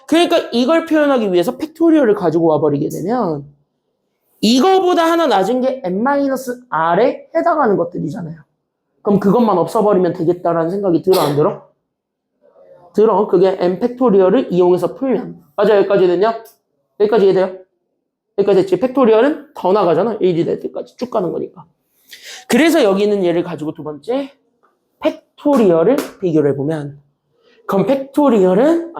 그러니까 이걸 표현하기 위해서 팩토리얼을 가지고 와버리게 되면 이거보다 하나 낮은 게 N-R에 해당하는 것들이잖아요. 그럼 그것만 없어버리면 되겠다라는 생각이 들어, 안 들어? 들어. 그게 N 팩토리얼을 이용해서 풀면. 맞아요, 여기까지는요? 여기까지 이해돼요? 여기까지 했지. 팩토리얼은 더 나가잖아. 1이 될 때까지 쭉 가는 거니까. 그래서 여기 있는 얘를 가지고 두 번째 팩토리얼을 비교를 해보면 그럼 팩토리얼은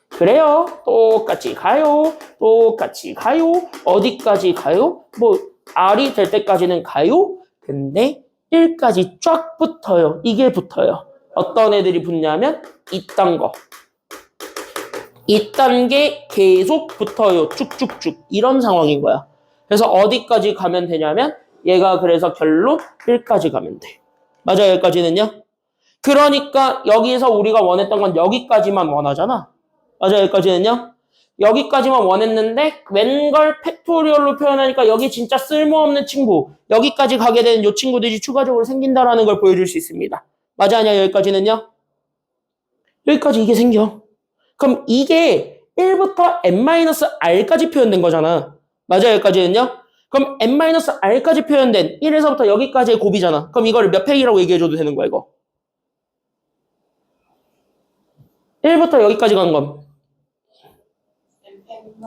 그래요. 똑같이 가요. 똑같이 가요. 어디까지 가요? 뭐 R이 될 때까지는 가요. 근데 1까지 쫙 붙어요. 이게 붙어요. 어떤 애들이 붙냐면 이딴 거. 이딴 게 계속 붙어요. 쭉쭉쭉. 이런 상황인 거야. 그래서 어디까지 가면 되냐면 얘가 그래서 결론 1까지 가면 돼. 맞아요. 여기까지는요. 그러니까 여기서 우리가 원했던 건 여기까지만 원하잖아. 맞아요. 여기까지는요. 여기까지만 원했는데 웬걸 팩토리얼로 표현하니까 여기 진짜 쓸모없는 친구, 여기까지 가게 되는 이 친구들이 추가적으로 생긴다라는 걸 보여줄 수 있습니다. 맞아, 아니야? 여기까지는요. 여기까지 이게 생겨. 그럼 이게 1부터 N-R까지 표현된 거잖아. 맞아, 여기까지는요. 그럼 N-R까지 표현된 1에서부터 여기까지의 곱이잖아. 그럼 이거를 몇 팩이라고 얘기해줘도 되는 거야, 이거. 1부터 여기까지 간 건.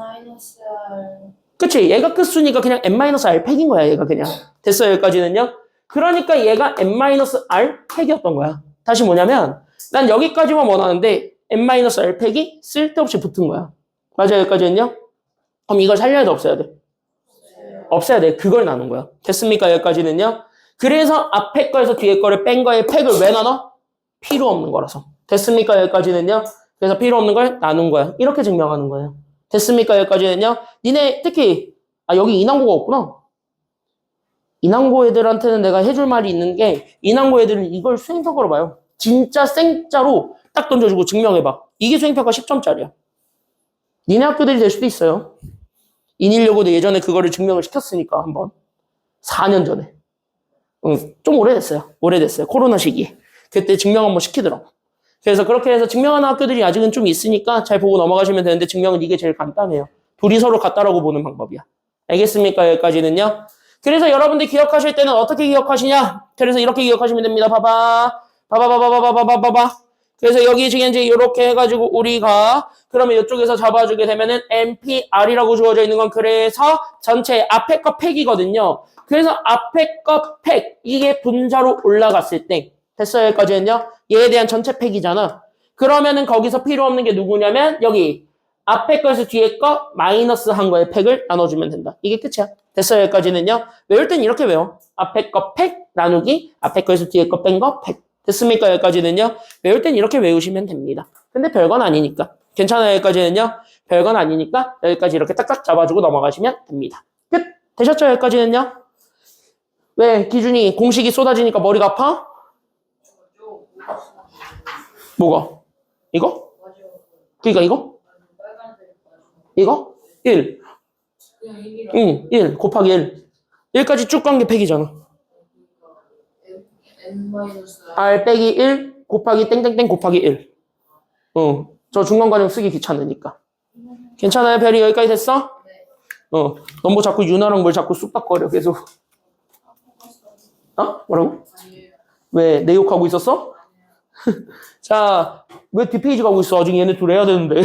N-R. 그치? 얘가 끝수니까 그냥 N-R 팩인 거야, 얘가 그냥. 됐어요, 여기까지는요? 그러니까 얘가 N-R 팩이었던 거야. 다시 뭐냐면, 난 여기까지만 원하는데, N-R 팩이 쓸데없이 붙은 거야. 맞아요, 여기까지는요? 그럼 이걸 살려야 돼, 없애야 돼? 없애야 돼. 그걸 나눈 거야. 됐습니까, 여기까지는요? 그래서 앞에 거에서 뒤에 거를 뺀 거에 팩을 왜 나눠? 필요 없는 거라서. 됐습니까, 여기까지는요? 그래서 필요 없는 걸 나눈 거야. 이렇게 증명하는 거예요. 됐습니까? 여기까지는요? 니네 특히 여기 인왕고가 없구나. 인왕고 애들한테는 내가 해줄 말이 있는 게 인왕고 애들은 이걸 수행평가로 봐요. 진짜 생짜로 딱 던져주고 증명해봐. 이게 수행평가 10점짜리야. 니네 학교들이 될 수도 있어요. 인일여고도 예전에 그거를 증명을 시켰으니까 한번. 4년 전에. 좀 오래됐어요. 오래됐어요. 코로나 시기에. 그때 증명 한번 시키더라고. 그래서 그렇게 해서 증명하는 학교들이 아직은 좀 있으니까 잘 보고 넘어가시면 되는데 증명은 이게 제일 간단해요. 둘이 서로 같다라고 보는 방법이야. 알겠습니까? 여기까지는요. 그래서 여러분들 기억하실 때는 어떻게 기억하시냐? 그래서 이렇게 기억하시면 됩니다. 봐봐. 그래서 여기 지금 이제 이렇게 해가지고 우리가 그러면 이쪽에서 잡아주게 되면은 NPR이라고 주어져 있는 건 그래서 전체 앞에 거 팩이거든요. 그래서 앞에 거 팩, 이게 분자로 올라갔을 때 됐어요? 여기까지는요. 얘에 대한 전체 팩이잖아. 그러면은 거기서 필요 없는 게 누구냐면 여기 앞에 거에서 뒤에 거 마이너스 한 거에 팩을 나눠주면 된다. 이게 끝이야. 됐어요? 여기까지는요. 외울 땐 이렇게 외워. 앞에 거 팩 나누기, 앞에 거에서 뒤에 거 뺀 거 팩. 됐습니까? 여기까지는요. 외울 땐 이렇게 외우시면 됩니다. 근데 별건 아니니까. 괜찮아요? 여기까지는요. 별건 아니니까 여기까지 이렇게 딱딱 잡아주고 넘어가시면 됩니다. 끝! 되셨죠? 여기까지는요. 왜? 기준이 공식이 쏟아지니까 머리가 아파? 저 뭐가? 이거? 마지막 그러니까 이거? 빨간색 마지막 이거? 1. 그냥 1이랑 응, 1 곱하기 1. 1까지 쭉 간 게 팩이잖아. n 마이너스 R 빼기 1 곱하기 땡땡땡 곱하기 1. 저 중간과정 쓰기 귀찮으니까. 괜찮아요? 별이 여기까지 됐어? 넌 뭐 자꾸 유나랑 뭘 자꾸 쑥닥거려 계속. 뭐라고? 아니에요. 왜? 내 욕하고 있었어? 자, 왜 뒷페이지 가고 있어? 아직 얘네 둘 해야 되는데.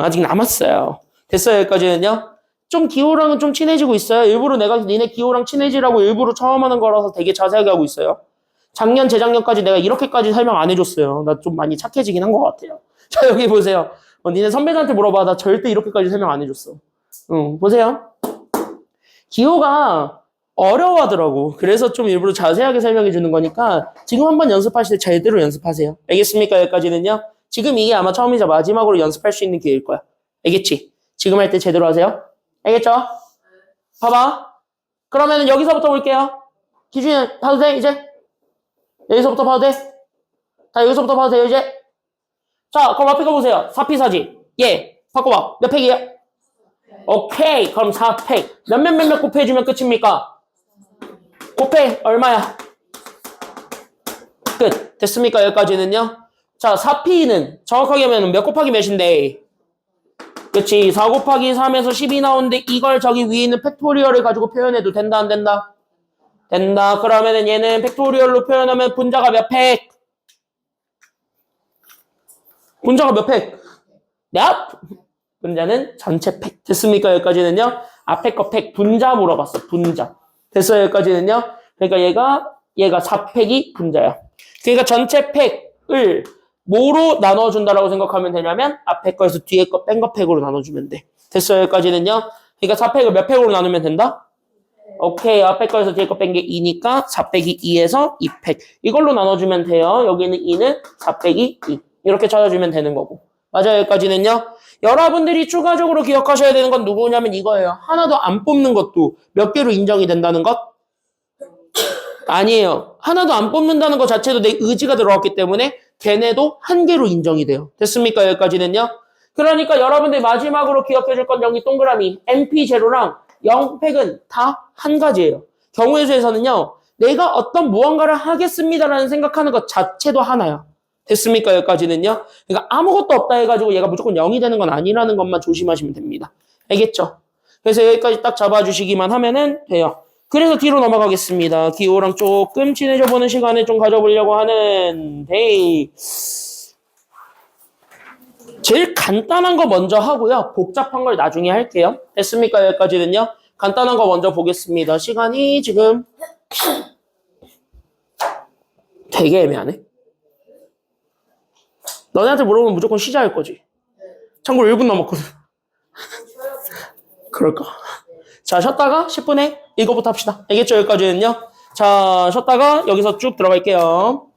아직 남았어요. 됐어요, 여기까지는요? 좀 기호랑은 좀 친해지고 있어요. 일부러 내가 니네 기호랑 친해지라고 일부러 처음 하는 거라서 되게 자세하게 하고 있어요. 작년, 재작년까지 내가 이렇게까지 설명 안 해줬어요. 나 좀 많이 착해지긴 한 것 같아요. 자, 여기 보세요. 니네 선배들한테 물어봐. 나 절대 이렇게까지 설명 안 해줬어. 보세요. 기호가 어려워하더라고. 그래서 좀 일부러 자세하게 설명해 주는 거니까 지금 한번 연습하실 때 제대로 연습하세요. 알겠습니까? 여기까지는요. 지금 이게 아마 처음이자 마지막으로 연습할 수 있는 기회일 거야. 알겠지? 지금 할 때 제대로 하세요. 알겠죠? 봐봐. 그러면 여기서부터 볼게요. 기준이 봐도 돼, 이제? 여기서부터 봐도 돼? 자, 여기서부터 봐도 돼요, 이제? 자, 그럼 앞에 거 보세요. 4P4지? 예. 바꿔봐. 몇 팩이에요? 오케이. 그럼 4팩. 몇몇 곱해주면 끝입니까? 곱해. 얼마야? 끝. 됐습니까? 여기까지는요? 자, 4P는 정확하게 하면 몇 곱하기 몇인데? 그치. 4 곱하기 3에서 10이 나오는데 이걸 저기 위에 있는 팩토리얼을 가지고 표현해도 된다, 안 된다? 된다. 그러면은 얘는 팩토리얼로 표현하면 분자가 몇 팩? 분자가 몇 팩? 얍! 분자는 전체 팩. 됐습니까? 여기까지는요? 앞에 거 팩, 분자 물어봤어. 분자. 됐어요? 여기까지는요? 그러니까 얘가 4팩이 분자야. 그러니까 전체 팩을 뭐로 나눠준다라고 생각하면 되냐면 앞에 거에서 뒤에 거 뺀 거 팩으로 나눠주면 돼. 됐어요? 여기까지는요? 그러니까 4팩을 몇 팩으로 나누면 된다? 오케이. 앞에 거에서 뒤에 거 뺀 게 2니까 4 빼기 2에서 2팩. 이걸로 나눠주면 돼요. 여기는 2는 4 빼기 2. 이렇게 찾아주면 되는 거고. 맞아요. 여기까지는요. 여러분들이 추가적으로 기억하셔야 되는 건 누구냐면 이거예요. 하나도 안 뽑는 것도 몇 개로 인정이 된다는 것? 아니에요. 하나도 안 뽑는다는 것 자체도 내 의지가 들어갔기 때문에 걔네도 한 개로 인정이 돼요. 됐습니까? 여기까지는요. 그러니까 여러분들 마지막으로 기억해 줄 건 여기 동그라미 NP0랑 0팩은 다 한 가지예요. 경우의 수에서는요. 내가 어떤 무언가를 하겠습니다라는 생각하는 것 자체도 하나야. 됐습니까? 여기까지는요. 그러니까 아무것도 없다 해가지고 얘가 무조건 0이 되는 건 아니라는 것만 조심하시면 됩니다. 알겠죠? 그래서 여기까지 딱 잡아주시기만 하면은 돼요. 그래서 뒤로 넘어가겠습니다. 기호랑 조금 친해져 보는 시간을 좀 가져보려고 하는데 제일 간단한 거 먼저 하고요. 복잡한 걸 나중에 할게요. 됐습니까? 여기까지는요. 간단한 거 먼저 보겠습니다. 시간이 지금 되게 애매하네. 너네한테 물어보면 무조건 쉬자 할 거지. 참고로 1분 남았거든. 그럴까? 자, 쉬었다가 10분에 이거부터 합시다. 알겠죠? 여기까지는요. 자, 쉬었다가 여기서 쭉 들어갈게요.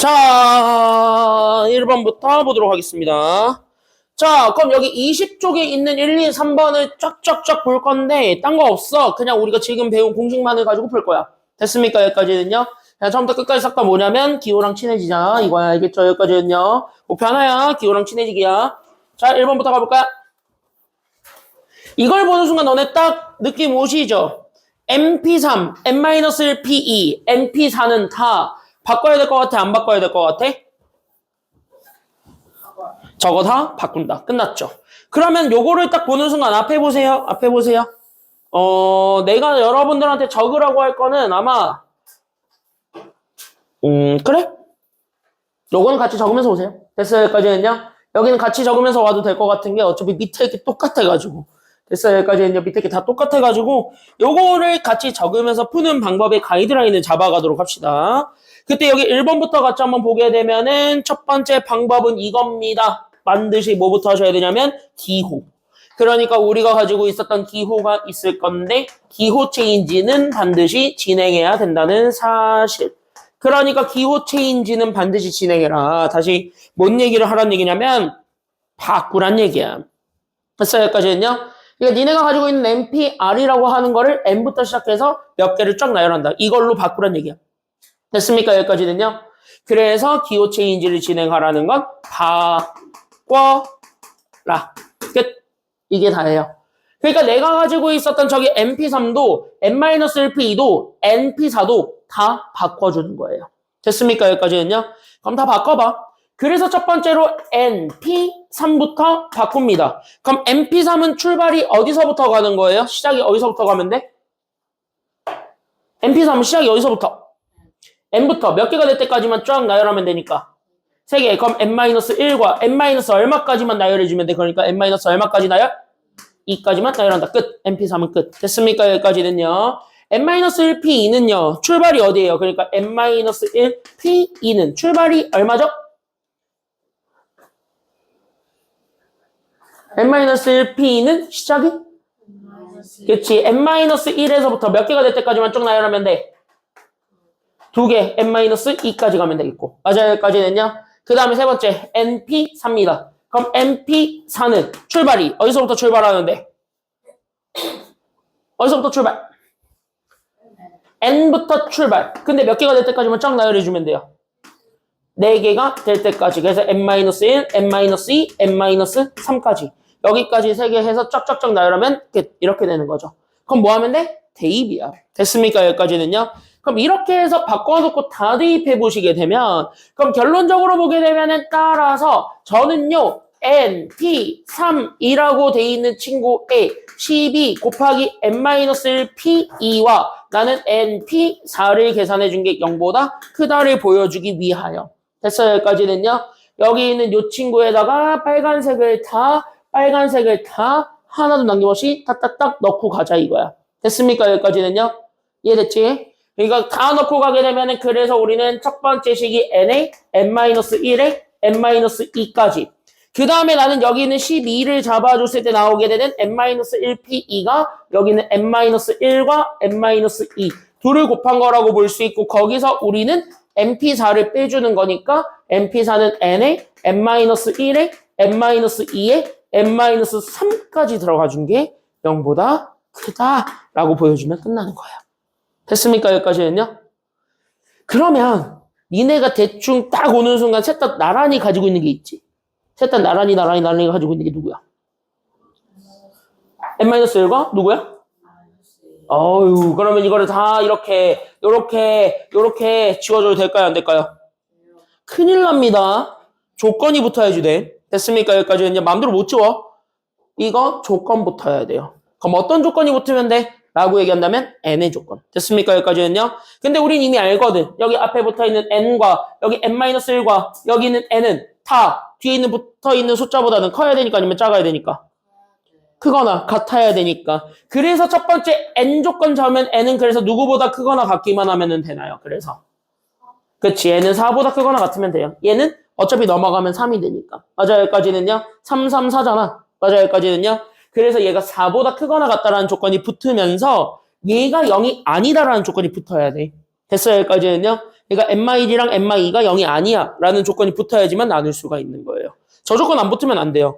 자, 1번부터 보도록 하겠습니다. 자, 그럼 여기 20쪽에 있는 1, 2, 3번을 쫙쫙쫙 볼 건데 딴 거 없어. 그냥 우리가 지금 배운 공식만을 가지고 풀 거야. 됐습니까? 여기까지는요. 그냥 처음부터 끝까지 싹 다 뭐냐면 기호랑 친해지자. 이거야. 알겠죠? 여기까지는요. 목표 하나야. 기호랑 친해지기야. 자, 1번부터 가볼까요? 이걸 보는 순간 너네 딱 느낌 오시죠? MP3, N-1P2, NP4는 다 바꿔야 될 것 같아? 안 바꿔야 될 것 같아? 저거 다 바꾼다. 끝났죠? 그러면 요거를 딱 보는 순간 앞에 보세요. 앞에 보세요. 내가 여러분들한테 적으라고 할 거는 아마 그래? 요거는 같이 적으면서 오세요. 됐어요? 여기까지는요? 여기는 같이 적으면서 와도 될 것 같은 게 어차피 밑에 게 똑같아가지고. 됐어요? 여기까지는요? 밑에 게 다 똑같아가지고 요거를 같이 적으면서 푸는 방법의 가이드라인을 잡아가도록 합시다. 그때 여기 1번부터 같이 한번 보게 되면은 첫 번째 방법은 이겁니다. 반드시 뭐부터 하셔야 되냐면 기호. 그러니까 우리가 가지고 있었던 기호가 있을 건데 기호 체인지는 반드시 진행해야 된다는 사실. 그러니까 기호 체인지는 반드시 진행해라. 다시 뭔 얘기를 하란 얘기냐면 바꾸란 얘기야. 됐어요? 여기까지는요? 그러니까 니네가 가지고 있는 NPR이라고 하는 거를 N부터 시작해서 몇 개를 쫙 나열한다. 이걸로 바꾸란 얘기야. 됐습니까? 여기까지는요? 그래서 기호 체인지를 진행하라는 건 바꿔라. 끝. 이게 다예요. 그러니까 내가 가지고 있었던 저기 MP3도 N-1P2도 NP4도 다 바꿔주는 거예요. 됐습니까? 여기까지는요? 그럼 다 바꿔봐. 그래서 첫 번째로 NP3부터 바꿉니다. 그럼 NP3은 출발이 어디서부터 가는 거예요? 시작이 어디서부터 가면 돼? NP3은 시작이 어디서부터? N부터 몇 개가 될 때까지만 쫙 나열하면 되니까 3개. 그럼 N-1과 N- 얼마까지만 나열해주면 돼. 그러니까 N- 얼마까지 나열? 2까지만 나열한다. 끝. NP3은 끝. 됐습니까? 여기까지는요. N-1P2는요. 출발이 어디예요? 그러니까 N-1P2는 출발이 얼마죠? N-1P는 시작이? 그치. N-1에서부터 몇 개가 될 때까지만 쭉 나열하면 돼. 2개, N-2까지 가면 되겠고. 맞아요, 여기까지는요. 그 다음에 세 번째, NP4입니다. 그럼 NP4는 출발이 어디서부터 출발하는데? 어디서부터 출발? N부터 출발. 근데 몇 개가 될 때까지만 쫙 나열해주면 돼요. 4개가 될 때까지. 그래서 N-1, N-2, N-3까지. 여기까지 3개 해서 쫙쫙쫙 나열하면 끝. 이렇게 되는 거죠. 그럼 뭐 하면 돼? 대입이야. 됐습니까? 여기까지는요. 그럼 이렇게 해서 바꿔놓고 다 대입해 보시게 되면 그럼 결론적으로 보게 되면은 따라서 저는요 NP3이라고 돼 있는 친구의 12 곱하기 N-1P2와 나는 NP4를 계산해 준 게 0보다 크다를 보여주기 위하여. 됐어요? 여기까지는요. 여기 있는 이 친구에다가 빨간색을 다 하나도 남김없이 딱딱딱 넣고 가자 이거야. 됐습니까? 여기까지는요. 이해됐지? 그러니까 다 넣고 가게 되면은 그래서 우리는 첫 번째 식이 N에 N-1에 N-2까지. 그 다음에 나는 여기 있는 12를 잡아줬을 때 나오게 되는 N-1P2가 여기는 N-1과 N-2 둘을 곱한 거라고 볼 수 있고 거기서 우리는 NP4를 빼주는 거니까 NP4는 N에 N-1에 N-2에 N-3까지 들어가 준 게 0보다 크다라고 보여주면 끝나는 거예요. 됐습니까? 여기까지는요? 그러면 니네가 대충 딱 오는 순간 셋 다 나란히 가지고 있는 게 있지. 셋 다 나란히 가지고 있는 게 누구야? N-1과 누구야? 어유 그러면 이거를 다 이렇게 지워줘도 될까요? 안 될까요? 큰일 납니다. 조건이 붙어야지 돼. 됐습니까? 여기까지는요. 마음대로 못 지워. 이거 조건 붙어야 돼요. 그럼 어떤 조건이 붙으면 돼? 라고 얘기한다면 N의 조건. 됐습니까? 여기까지는요. 근데 우린 이미 알거든. 여기 앞에 붙어있는 N과 여기 N-1과 여기 있는 N은 다 뒤에 있는 붙어있는 숫자보다는 커야 되니까 아니면 작아야 되니까? 크거나 같아야 되니까. 그래서 첫 번째 N 조건 잡으면 N은 그래서 누구보다 크거나 같기만 하면 되나요? 그래서. 그치. N은 4보다 크거나 같으면 돼요. 얘는 어차피 넘어가면 3이 되니까. 맞아요. 여기까지는요. 3, 3, 4잖아. 맞아요. 여기까지는요. 그래서 얘가 4보다 크거나 같다라는 조건이 붙으면서 얘가 0이 아니다라는 조건이 붙어야 돼. 됐어요? 여기까지는요. 그러니까 n-1랑 n-2가 0이 아니야 라는 조건이 붙어야지만 나눌 수가 있는 거예요. 저 조건 안 붙으면 안 돼요.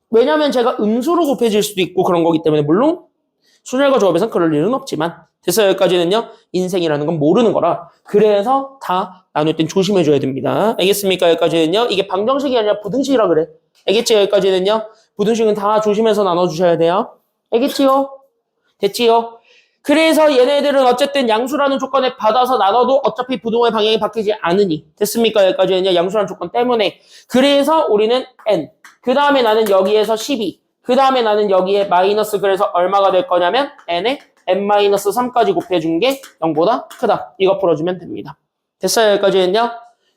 왜냐면 제가 음수로 곱해질 수도 있고 그런 거기 때문에 물론 순열과 조합에서는 그럴 일은 없지만 됐어요. 여기까지는요. 인생이라는 건 모르는 거라 그래서 다 나눌 땐 조심해줘야 됩니다. 알겠습니까? 여기까지는요. 이게 방정식이 아니라 부등식이라 그래. 알겠지? 여기까지는요. 부등식은 다 조심해서 나눠주셔야 돼요. 알겠지요? 됐지요? 그래서 얘네들은 어쨌든 양수라는 조건에 받아서 나눠도 어차피 부동의 방향이 바뀌지 않으니 됐습니까? 여기까지는요. 양수라는 조건 때문에 그래서 우리는 n 그 다음에 나는 여기에서 12 그 다음에 나는 여기에 마이너스 그래서 얼마가 될 거냐면 n에 n-3까지 곱해준 게 0보다 크다. 이거 풀어주면 됩니다. 됐어요? 여기까지는요.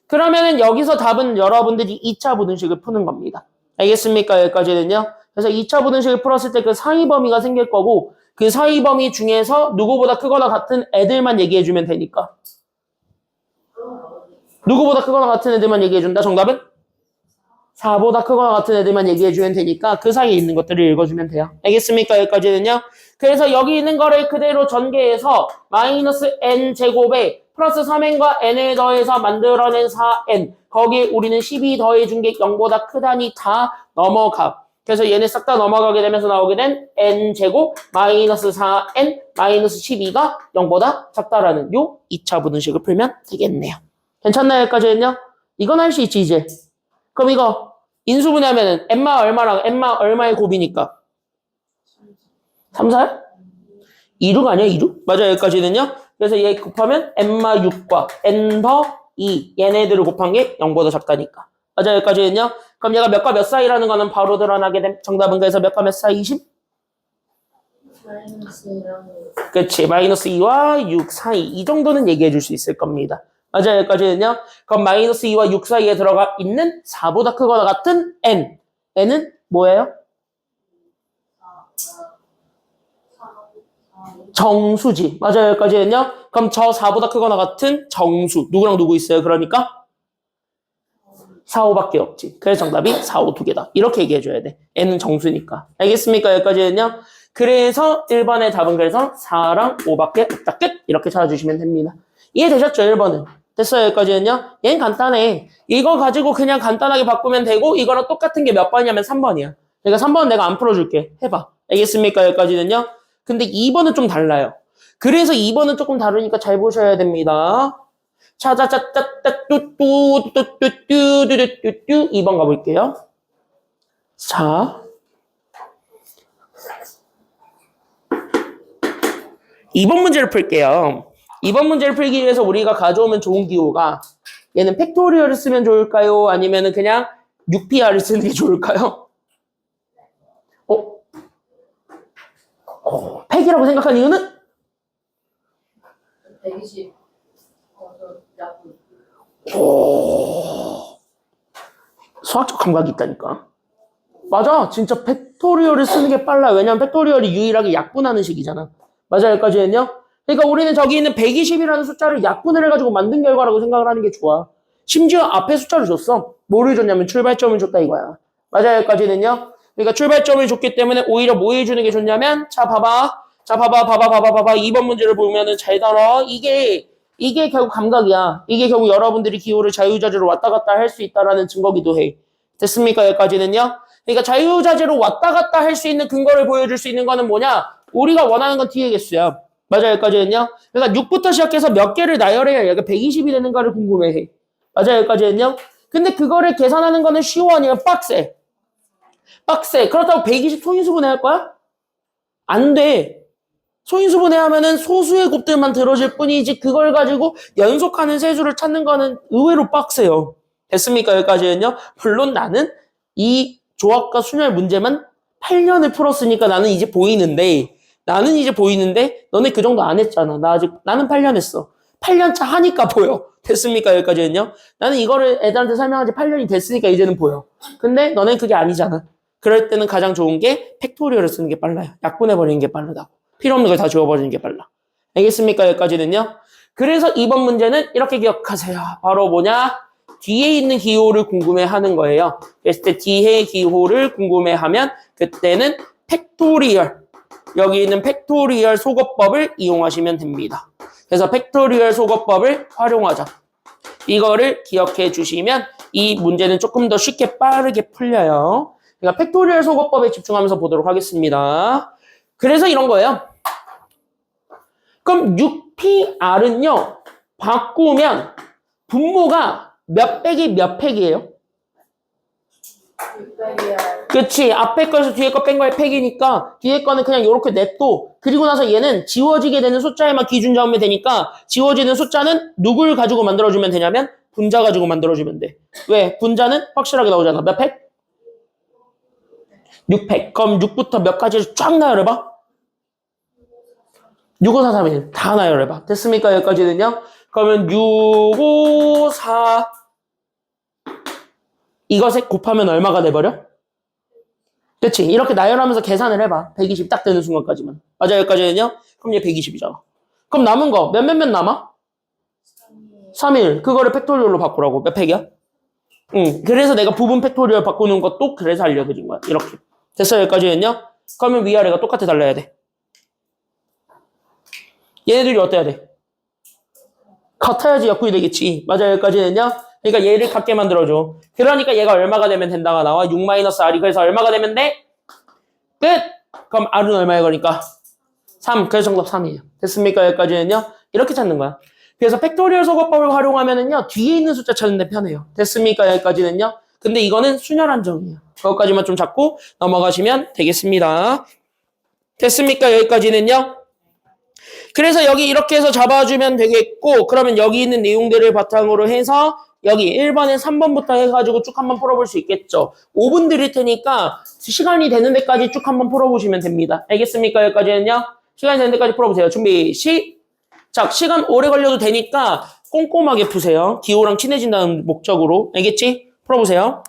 그러면은 여기서 답은 여러분들이 2차 부등식을 푸는 겁니다. 알겠습니까? 여기까지는요. 그래서 2차 부등식을 풀었을 때 그 사이 범위가 생길 거고 그 사이 범위 중에서 누구보다 크거나 같은 애들만 얘기해주면 되니까. 누구보다 크거나 같은 애들만 얘기해준다. 정답은? 4보다 크거나 같은 애들만 얘기해주면 되니까 그 사이에 있는 것들을 읽어주면 돼요. 알겠습니까? 여기까지는요. 그래서 여기 있는 거를 그대로 전개해서 마이너스 n 제곱에 플러스 3n과 n을 더해서 만들어낸 4n 거기에 우리는 12 더해준 게 0보다 크다니 다 넘어가. 그래서 얘네 싹 다 넘어가게 되면서 나오게 된 n제곱 마이너스 4n 마이너스 12가 0보다 작다라는 요 2차 부등식을 풀면 되겠네요. 괜찮나요? 여기까지는요? 이건 할 수 있지 이제. 그럼 이거 인수분해하면은 n마 얼마랑 n마 얼마의 곱이니까 3, 4야? 2룩 아니야 2룩? 맞아요. 여기까지는요. 그래서 얘 곱하면 n마 6과 n 더 2 얘네들을 곱한 게 0보다 작다니까. 맞아요. 여기까지는요. 그럼 얘가 몇과 몇 사이라는 거는 바로 드러나게 된 정답은 그래서 몇과 몇 사이 20? 그치. 마이너스 2와 6 사이. 이 정도는 얘기해 줄 수 있을 겁니다. 맞아요. 여기까지는요. 그럼 마이너스 2와 6 사이에 들어가 있는 4보다 크거나 같은 n. n은 뭐예요? 정수지. 맞아요. 여기까지는요. 그럼 저 4보다 크거나 같은 정수. 누구랑 누구 있어요? 그러니까 4, 5밖에 없지. 그래서 정답이 4, 5 두 개다. 이렇게 얘기해줘야 돼. n은 정수니까. 알겠습니까? 여기까지는요. 그래서 1번의 답은 그래서 4랑 5밖에 없다. 끝! 이렇게 찾아주시면 됩니다. 이해되셨죠? 1번은. 됐어요. 여기까지는요. 얘는 간단해. 이거 가지고 그냥 간단하게 바꾸면 되고 이거랑 똑같은 게 몇 번이냐면 3번이야. 그러니까 3번은 내가 안 풀어줄게. 해봐. 알겠습니까? 여기까지는요. 근데 2번은 좀 달라요. 그래서 2번은 조금 다르니까 잘 보셔야 됩니다. 차자짜짜짜 뚜뚜뚜뚜뚜뚜뚜뚜 2번 가볼게요. 자 2번 문제를 풀게요. 2번 문제를 풀기 위해서 우리가 가져오면 좋은 기호가 얘는 팩토리얼을 쓰면 좋을까요? 아니면 그냥 6PR을 쓰는 게 좋을까요? 팩이라고 생각한 이유는? 120. 약분. 수학적 감각이 있다니까. 맞아. 진짜 팩토리얼을 쓰는 게 빨라. 왜냐면 팩토리얼이 유일하게 약분하는 식이잖아. 맞아요. 여기까지는요. 그러니까 우리는 저기 있는 120이라는 숫자를 약분을 해가지고 만든 결과라고 생각을 하는 게 좋아. 심지어 앞에 숫자를 줬어. 뭐를 줬냐면 출발점을 줬다 이거야. 맞아요. 여기까지는요. 그러니까 출발점을 줬기 때문에 오히려 뭐 해주는 게 좋냐면 자 봐봐. 2번 문제를 보면은 잘 들어. 이게 결국 감각이야. 이게 결국 여러분들이 기호를 자유자재로 왔다 갔다 할 수 있다라는 증거기도 해. 됐습니까? 여기까지는요. 그러니까 자유자재로 왔다 갔다 할 수 있는 근거를 보여줄 수 있는 거는 뭐냐? 우리가 원하는 건 T의 개수야. 맞아요. 여기까지는요. 그러니까 6부터 시작해서 몇 개를 나열해야 얘가 120이 되는가를 궁금해해. 맞아요. 여기까지는요. 근데 그거를 계산하는 거는 쉬워 아니면 빡세? 빡세. 그렇다고 120 소인수분해 할 거야? 안 돼. 소인수분해 하면은 소수의 곱들만 들어질 뿐이지 그걸 가지고 연속하는 세수를 찾는 거는 의외로 빡세요. 됐습니까? 여기까지는요. 물론 나는 이 조합과 순열 문제만 8년을 풀었으니까 나는 이제 보이는데 너네 그 정도 안 했잖아. 나는 8년 했어. 8년 차 하니까 보여. 됐습니까? 여기까지는요. 나는 이거를 애들한테 설명한 지 8년이 됐으니까 이제는 보여. 근데 너는 그게 아니잖아. 그럴 때는 가장 좋은 게 팩토리얼을 쓰는 게 빨라요. 약분해버리는 게 빠르다고. 필요 없는 걸 다 지워버리는 게 빨라. 알겠습니까? 여기까지는요. 그래서 2번 문제는 이렇게 기억하세요. 바로 뭐냐? 뒤에 있는 기호를 궁금해하는 거예요. 그랬을 때 뒤에 기호를 궁금해하면 그때는 팩토리얼. 여기 있는 팩토리얼 소거법을 이용하시면 됩니다. 그래서 팩토리얼 소거법을 활용하자. 이거를 기억해 주시면 이 문제는 조금 더 쉽게 빠르게 풀려요. 그러니까 팩토리얼 소거법에 집중하면서 보도록 하겠습니다. 그래서 이런 거예요. 그럼 6PR은요, 바꾸면 분모가 몇 빼기 몇 팩이에요? 그치. 앞에 거에서 뒤에 거 뺀 거의 팩이니까 뒤에 거는 그냥 이렇게 냅둬. 그리고 나서 얘는 지워지게 되는 숫자에만 기준 잡으면 되니까 지워지는 숫자는 누굴 가지고 만들어주면 되냐면 분자 가지고 만들어주면 돼. 왜? 분자는 확실하게 나오잖아. 몇 팩? 6팩. 그럼 6부터 몇 가지를 쫙 나열해봐. 6, 5, 4, 3, 1. 다 나열해봐. 됐습니까? 여기까지는요? 그러면 6, 5, 4 이것에 곱하면 얼마가 돼버려? 그치? 이렇게 나열하면서 계산을 해봐. 120 딱 되는 순간까지만. 맞아, 여기까지는요? 그럼 얘 120이잖아. 그럼 남은 거, 몇 남아? 3일. 그거를 팩토리얼로 바꾸라고. 몇 팩이야? 응. 그래서 내가 부분 팩토리얼 바꾸는 것도 그래서 알려드린 거야. 이렇게. 됐어요, 여기까지는요? 그러면 위아래가 똑같아 달라야 돼. 얘네들이 어때야 돼? 같아야지 역분이 되겠지. 맞아, 여기까지는요? 그러니까 얘를 같게 만들어줘. 그러니까 얘가 얼마가 되면 된다가 나와? 6-R이. 그래서 얼마가 되면 돼? 끝! 그럼 R은 얼마야, 그러니까? 3. 그래서 정답 3이에요. 됐습니까? 여기까지는요? 이렇게 찾는 거야. 그래서 팩토리얼 소거법을 활용하면은요, 뒤에 있는 숫자 찾는 데 편해요. 됐습니까? 여기까지는요? 근데 이거는 순열 한정이에요. 그것까지만 좀 잡고 넘어가시면 되겠습니다. 됐습니까? 여기까지는요? 그래서 여기 이렇게 해서 잡아주면 되겠고, 그러면 여기 있는 내용들을 바탕으로 해서 여기 1번에 3번부터 해가지고 쭉 한번 풀어볼 수 있겠죠. 5분 드릴 테니까 시간이 되는 데까지 쭉 한번 풀어보시면 됩니다. 알겠습니까? 여기까지는요? 시간이 되는 데까지 풀어보세요. 준비, 시작. 시간 오래 걸려도 되니까 꼼꼼하게 푸세요. 기호랑 친해진다는 목적으로. 알겠지? 풀어보세요.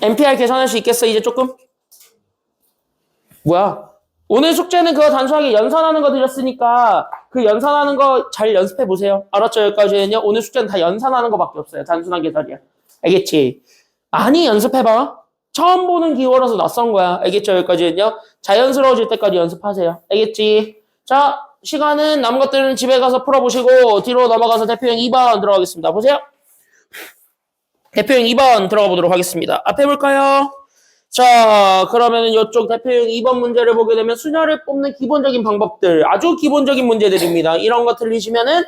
NPR 계산할 수 있겠어 이제 조금? 뭐야? 오늘 숙제는 그거 단순하게 연산하는 거 드렸으니까 그 연산하는 거 잘 연습해 보세요. 알았죠? 여기까지는요. 오늘 숙제는 다 연산하는 거밖에 없어요. 단순한 계산이야. 알겠지? 많이 연습해봐. 처음 보는 기호라서 낯선 거야. 알겠죠? 여기까지는요. 자연스러워질 때까지 연습하세요. 알겠지? 자, 시간은 남은 것들은 집에 가서 풀어보시고 뒤로 넘어가서 대표형 2번 들어가겠습니다. 보세요. 대표형 2번 들어가 보도록 하겠습니다. 앞에 볼까요? 자, 그러면은 이쪽 대표형 2번 문제를 보게 되면 수녀를 뽑는 기본적인 방법들, 아주 기본적인 문제들입니다. 이런 거 틀리시면은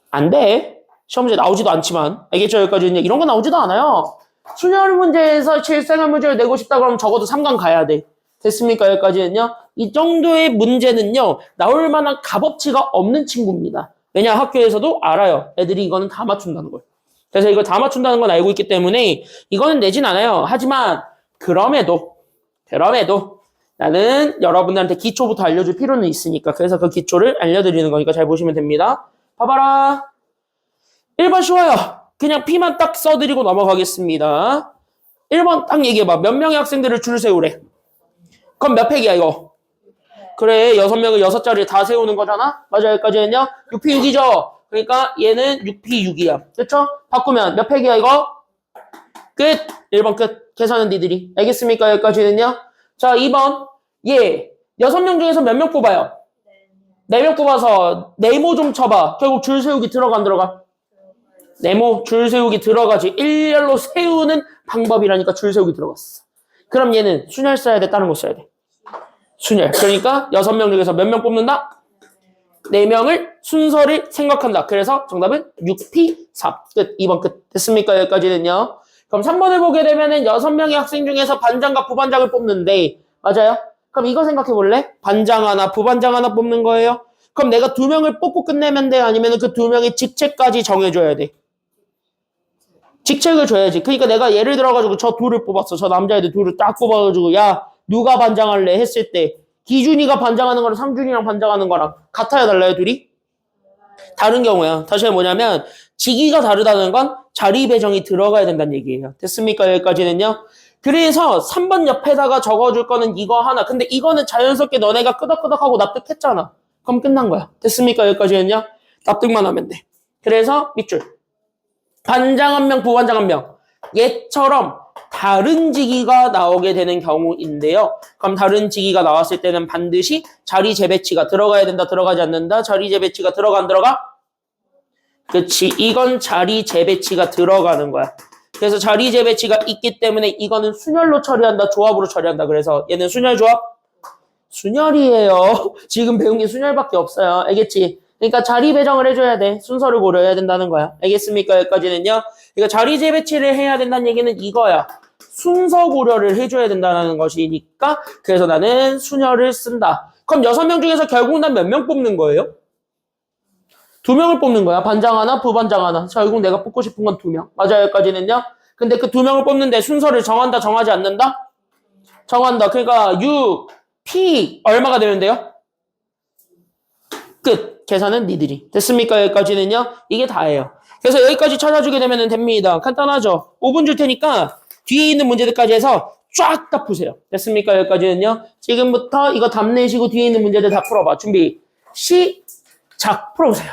안 돼. 시험 문제 나오지도 않지만. 알겠죠? 여기까지는 이런 거 나오지도 않아요. 수녀 문제에서 실생활 문제를 내고 싶다 그러면 적어도 3강 가야 돼. 됐습니까? 여기까지는요. 이 정도의 문제는요. 나올 만한 값어치가 없는 친구입니다. 왜냐? 학교에서도 알아요. 애들이 이거는 다 맞춘다는 걸. 그래서 이거 다 맞춘다는 건 알고 있기 때문에 이거는 내진 않아요. 하지만 그럼에도 나는 여러분들한테 기초부터 알려줄 필요는 있으니까 그래서 그 기초를 알려드리는 거니까 잘 보시면 됩니다. 봐봐라. 1번 쉬워요. 그냥 P만 딱 써드리고 넘어가겠습니다. 1번 딱 얘기해봐. 몇 명의 학생들을 줄 세우래. 그럼 몇 팩이야 이거? 그래 6명을 6자리에 다 세우는 거잖아. 맞아 여기까지는요. 6P6이죠. 그러니까 얘는 6P6이야. 그쵸? 바꾸면 몇 팩이야 이거? 끝. 1번 끝. 계산은 니들이. 알겠습니까? 여기까지는요. 자 2번 얘 6명 중에서 몇 명 뽑아요? 4명 뽑아서 네모 좀 쳐봐. 결국 줄 세우기 들어가 안 들어가? 네모 줄 세우기 들어가지. 일렬로 세우는 방법이라니까 줄 세우기 들어갔어. 그럼 얘는 순열 써야 돼? 다른 거 써야 돼? 순열. 그러니까 6명 중에서 몇 명 뽑는다? 4명을 순서를 생각한다. 그래서 정답은 6P4. 끝. 2번 끝. 됐습니까? 여기까지는요. 그럼 3번을 보게 되면은 6명의 학생 중에서 반장과 부반장을 뽑는데 맞아요? 그럼 이거 생각해 볼래? 반장 하나, 부반장 하나 뽑는 거예요? 그럼 내가 2명을 뽑고 끝내면 돼? 아니면 그 2명의 직책까지 정해줘야 돼? 직책을 줘야지. 그러니까 내가 예를 들어가지고 저 둘을 뽑았어. 저 남자애들 둘을 딱 뽑아가지고 야 누가 반장할래 했을 때 기준이가 반장하는 거랑 상준이랑 반장하는 거랑 같아야 달라요 둘이? 다른 경우야. 다시 뭐냐면 직위가 다르다는 건 자리 배정이 들어가야 된다는 얘기예요. 됐습니까? 여기까지는요. 그래서 3번 옆에다가 적어줄 거는 이거 하나. 근데 이거는 자연스럽게 너네가 끄덕끄덕하고 납득했잖아. 그럼 끝난 거야. 됐습니까? 여기까지는요. 납득만 하면 돼. 그래서 밑줄. 반장 1명, 부반장 1명. 얘처럼 다른 직위가 나오게 되는 경우인데요. 그럼 다른 직위가 나왔을 때는 반드시 자리 재배치가 들어가야 된다, 들어가지 않는다. 자리 재배치가 들어가, 안 들어가? 그치. 이건 자리 재배치가 들어가는 거야. 그래서 자리 재배치가 있기 때문에 이거는 순열로 처리한다, 조합으로 처리한다. 그래서 얘는 순열 조합? 순열이에요. 지금 배운 게 순열밖에 없어요. 알겠지? 그러니까 자리 배정을 해줘야 돼. 순서를 고려해야 된다는 거야. 알겠습니까? 여기까지는요. 그러니까 자리 재배치를 해야 된다는 얘기는 이거야. 순서 고려를 해줘야 된다는 것이니까 그래서 나는 순열을 쓴다. 그럼 6명 중에서 결국 난 몇 명 뽑는 거예요? 2명을 뽑는 거야. 반장 하나, 부반장 하나. 결국 내가 뽑고 싶은 건 2명. 맞아요. 여기까지는요. 근데 그 2명을 뽑는데 순서를 정한다, 정하지 않는다? 정한다. 그러니까 6, P 얼마가 되면 돼요? 끝. 계산은 니들이. 됐습니까? 여기까지는요. 이게 다예요. 그래서 여기까지 찾아주게 되면 됩니다. 간단하죠? 5분 줄 테니까 뒤에 있는 문제들까지 해서 쫙 다 푸세요. 됐습니까? 여기까지는요. 지금부터 이거 답 내시고 뒤에 있는 문제들 다 풀어봐. 준비. 시작. 풀어보세요.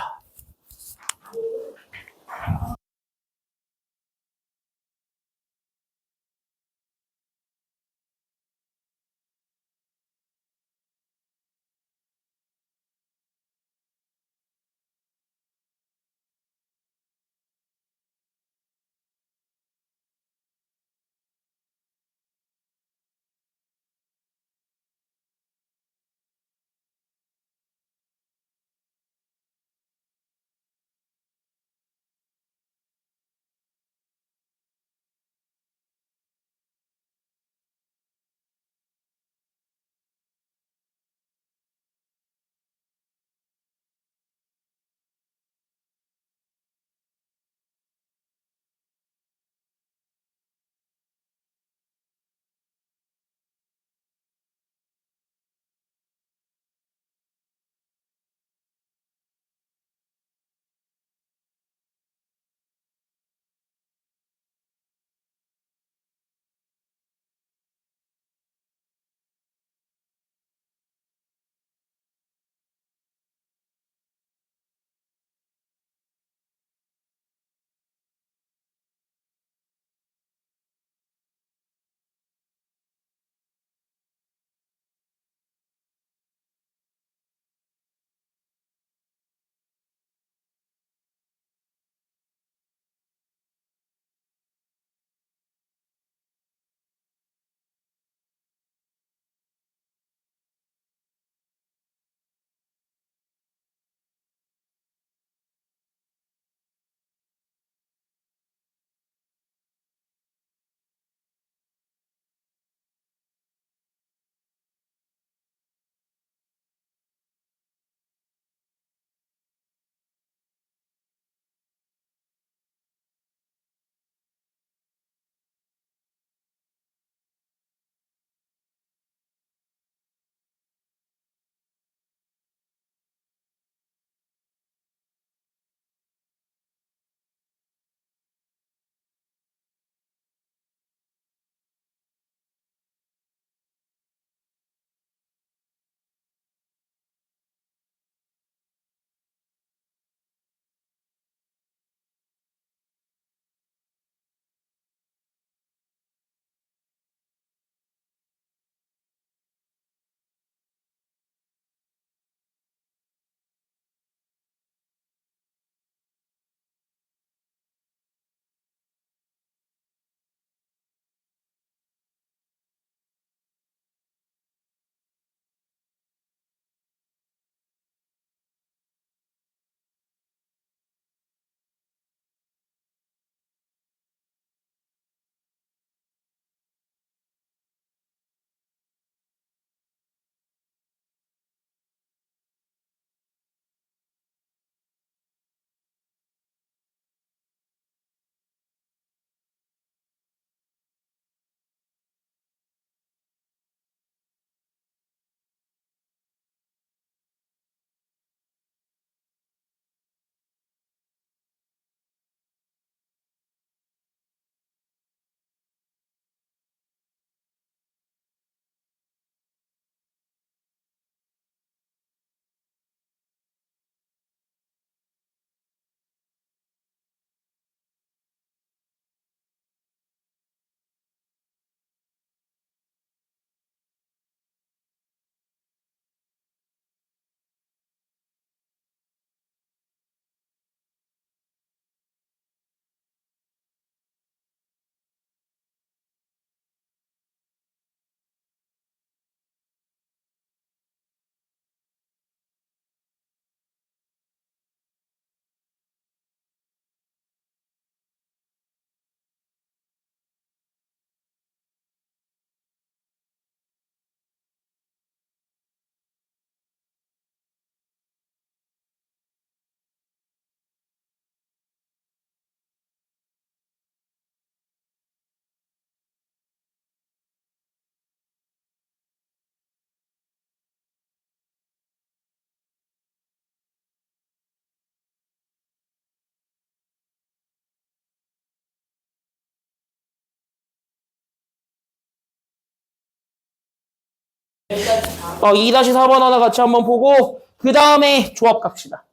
2-4번 하나 같이 한번 보고 그 다음에 조합 갑시다.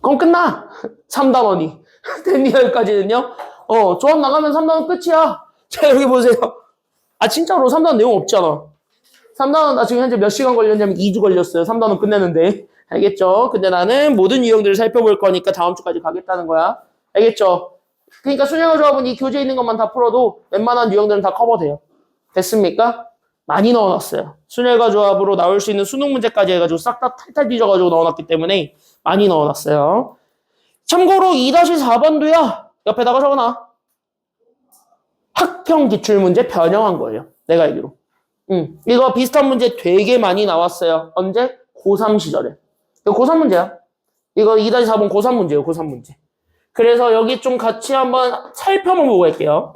그럼 끝나. 3단원이. 됐니 여기까지는요? 조합 나가면 3단원 끝이야. 자 여기 보세요. 아 진짜로 3단원 내용 없잖아. 3단원 나 지금 현재 몇 시간 걸렸냐면 2주 걸렸어요. 3단원 끝내는데. 알겠죠? 근데 나는 모든 유형들을 살펴볼 거니까 다음 주까지 가겠다는 거야. 알겠죠? 그러니까 순영어 조합은 이 교재에 있는 것만 다 풀어도 웬만한 유형들은 다 커버돼요. 됐습니까? 많이 넣어놨어요. 순혈과 조합으로 나올 수 있는 수능 문제까지 해가지고 싹 다 탈탈 뒤져가지고 넣어놨기 때문에 많이 넣어놨어요. 참고로 2-4번도요. 옆에다가 적어놔. 학평 기출문제 변형한 거예요. 내가 알기로. 이거 비슷한 문제 되게 많이 나왔어요. 언제? 고3 시절에. 이거 고3 문제야. 이거 2-4번 고3 문제예요. 고3 문제. 그래서 여기 좀 같이 한번 살펴만 보고 갈게요.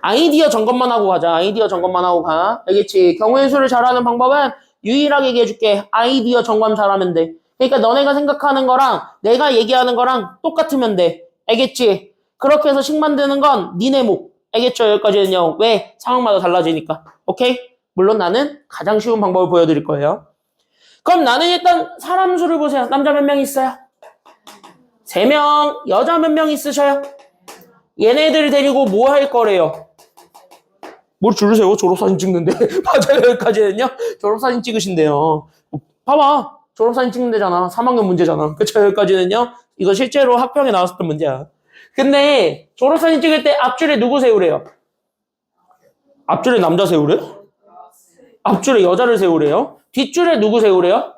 아이디어 점검만 하고 가자. 아이디어 점검만 하고 가. 알겠지? 경우의 수를 잘하는 방법은 유일하게 얘기해줄게. 아이디어 점검 잘하면 돼. 그러니까 너네가 생각하는 거랑 내가 얘기하는 거랑 똑같으면 돼. 알겠지? 그렇게 해서 식 만드는 건 니네 목. 알겠죠? 여기까지는요. 왜? 상황마다 달라지니까. 오케이? 물론 나는 가장 쉬운 방법을 보여드릴 거예요. 그럼 나는 일단 사람 수를 보세요. 남자 몇 명 있어요? 3명. 여자 몇 명 있으셔요? 얘네들 데리고 뭐 할 거래요? 뭘 줄으세요? 졸업사진 찍는데. 맞아요. 여기까지는요. 졸업사진 찍으신대요. 봐봐. 졸업사진 찍는데잖아. 3학년 문제잖아. 그쵸? 여기까지는요. 이거 실제로 학평에 나왔었던 문제야. 근데 졸업사진 찍을 때 앞줄에 누구 세우래요? 앞줄에 남자 세우래요? 앞줄에 여자를 세우래요? 뒷줄에 누구 세우래요?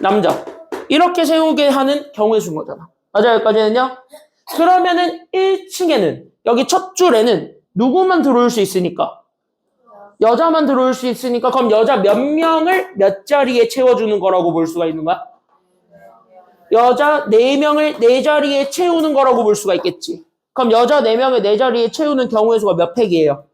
남자. 이렇게 세우게 하는 경우의 수인 거잖아. 맞아요. 여기까지는요. 그러면은 1층에는 여기 첫 줄에는 누구만 들어올 수 있으니까? 여자만 들어올 수 있으니까 그럼 여자 몇 명을 몇 자리에 채워주는 거라고 볼 수가 있는 거야? 여자 4명을 4자리에 채우는 거라고 볼 수가 있겠지. 그럼 여자 4명을 4자리에 채우는 경우의 수가 몇 팩이에요?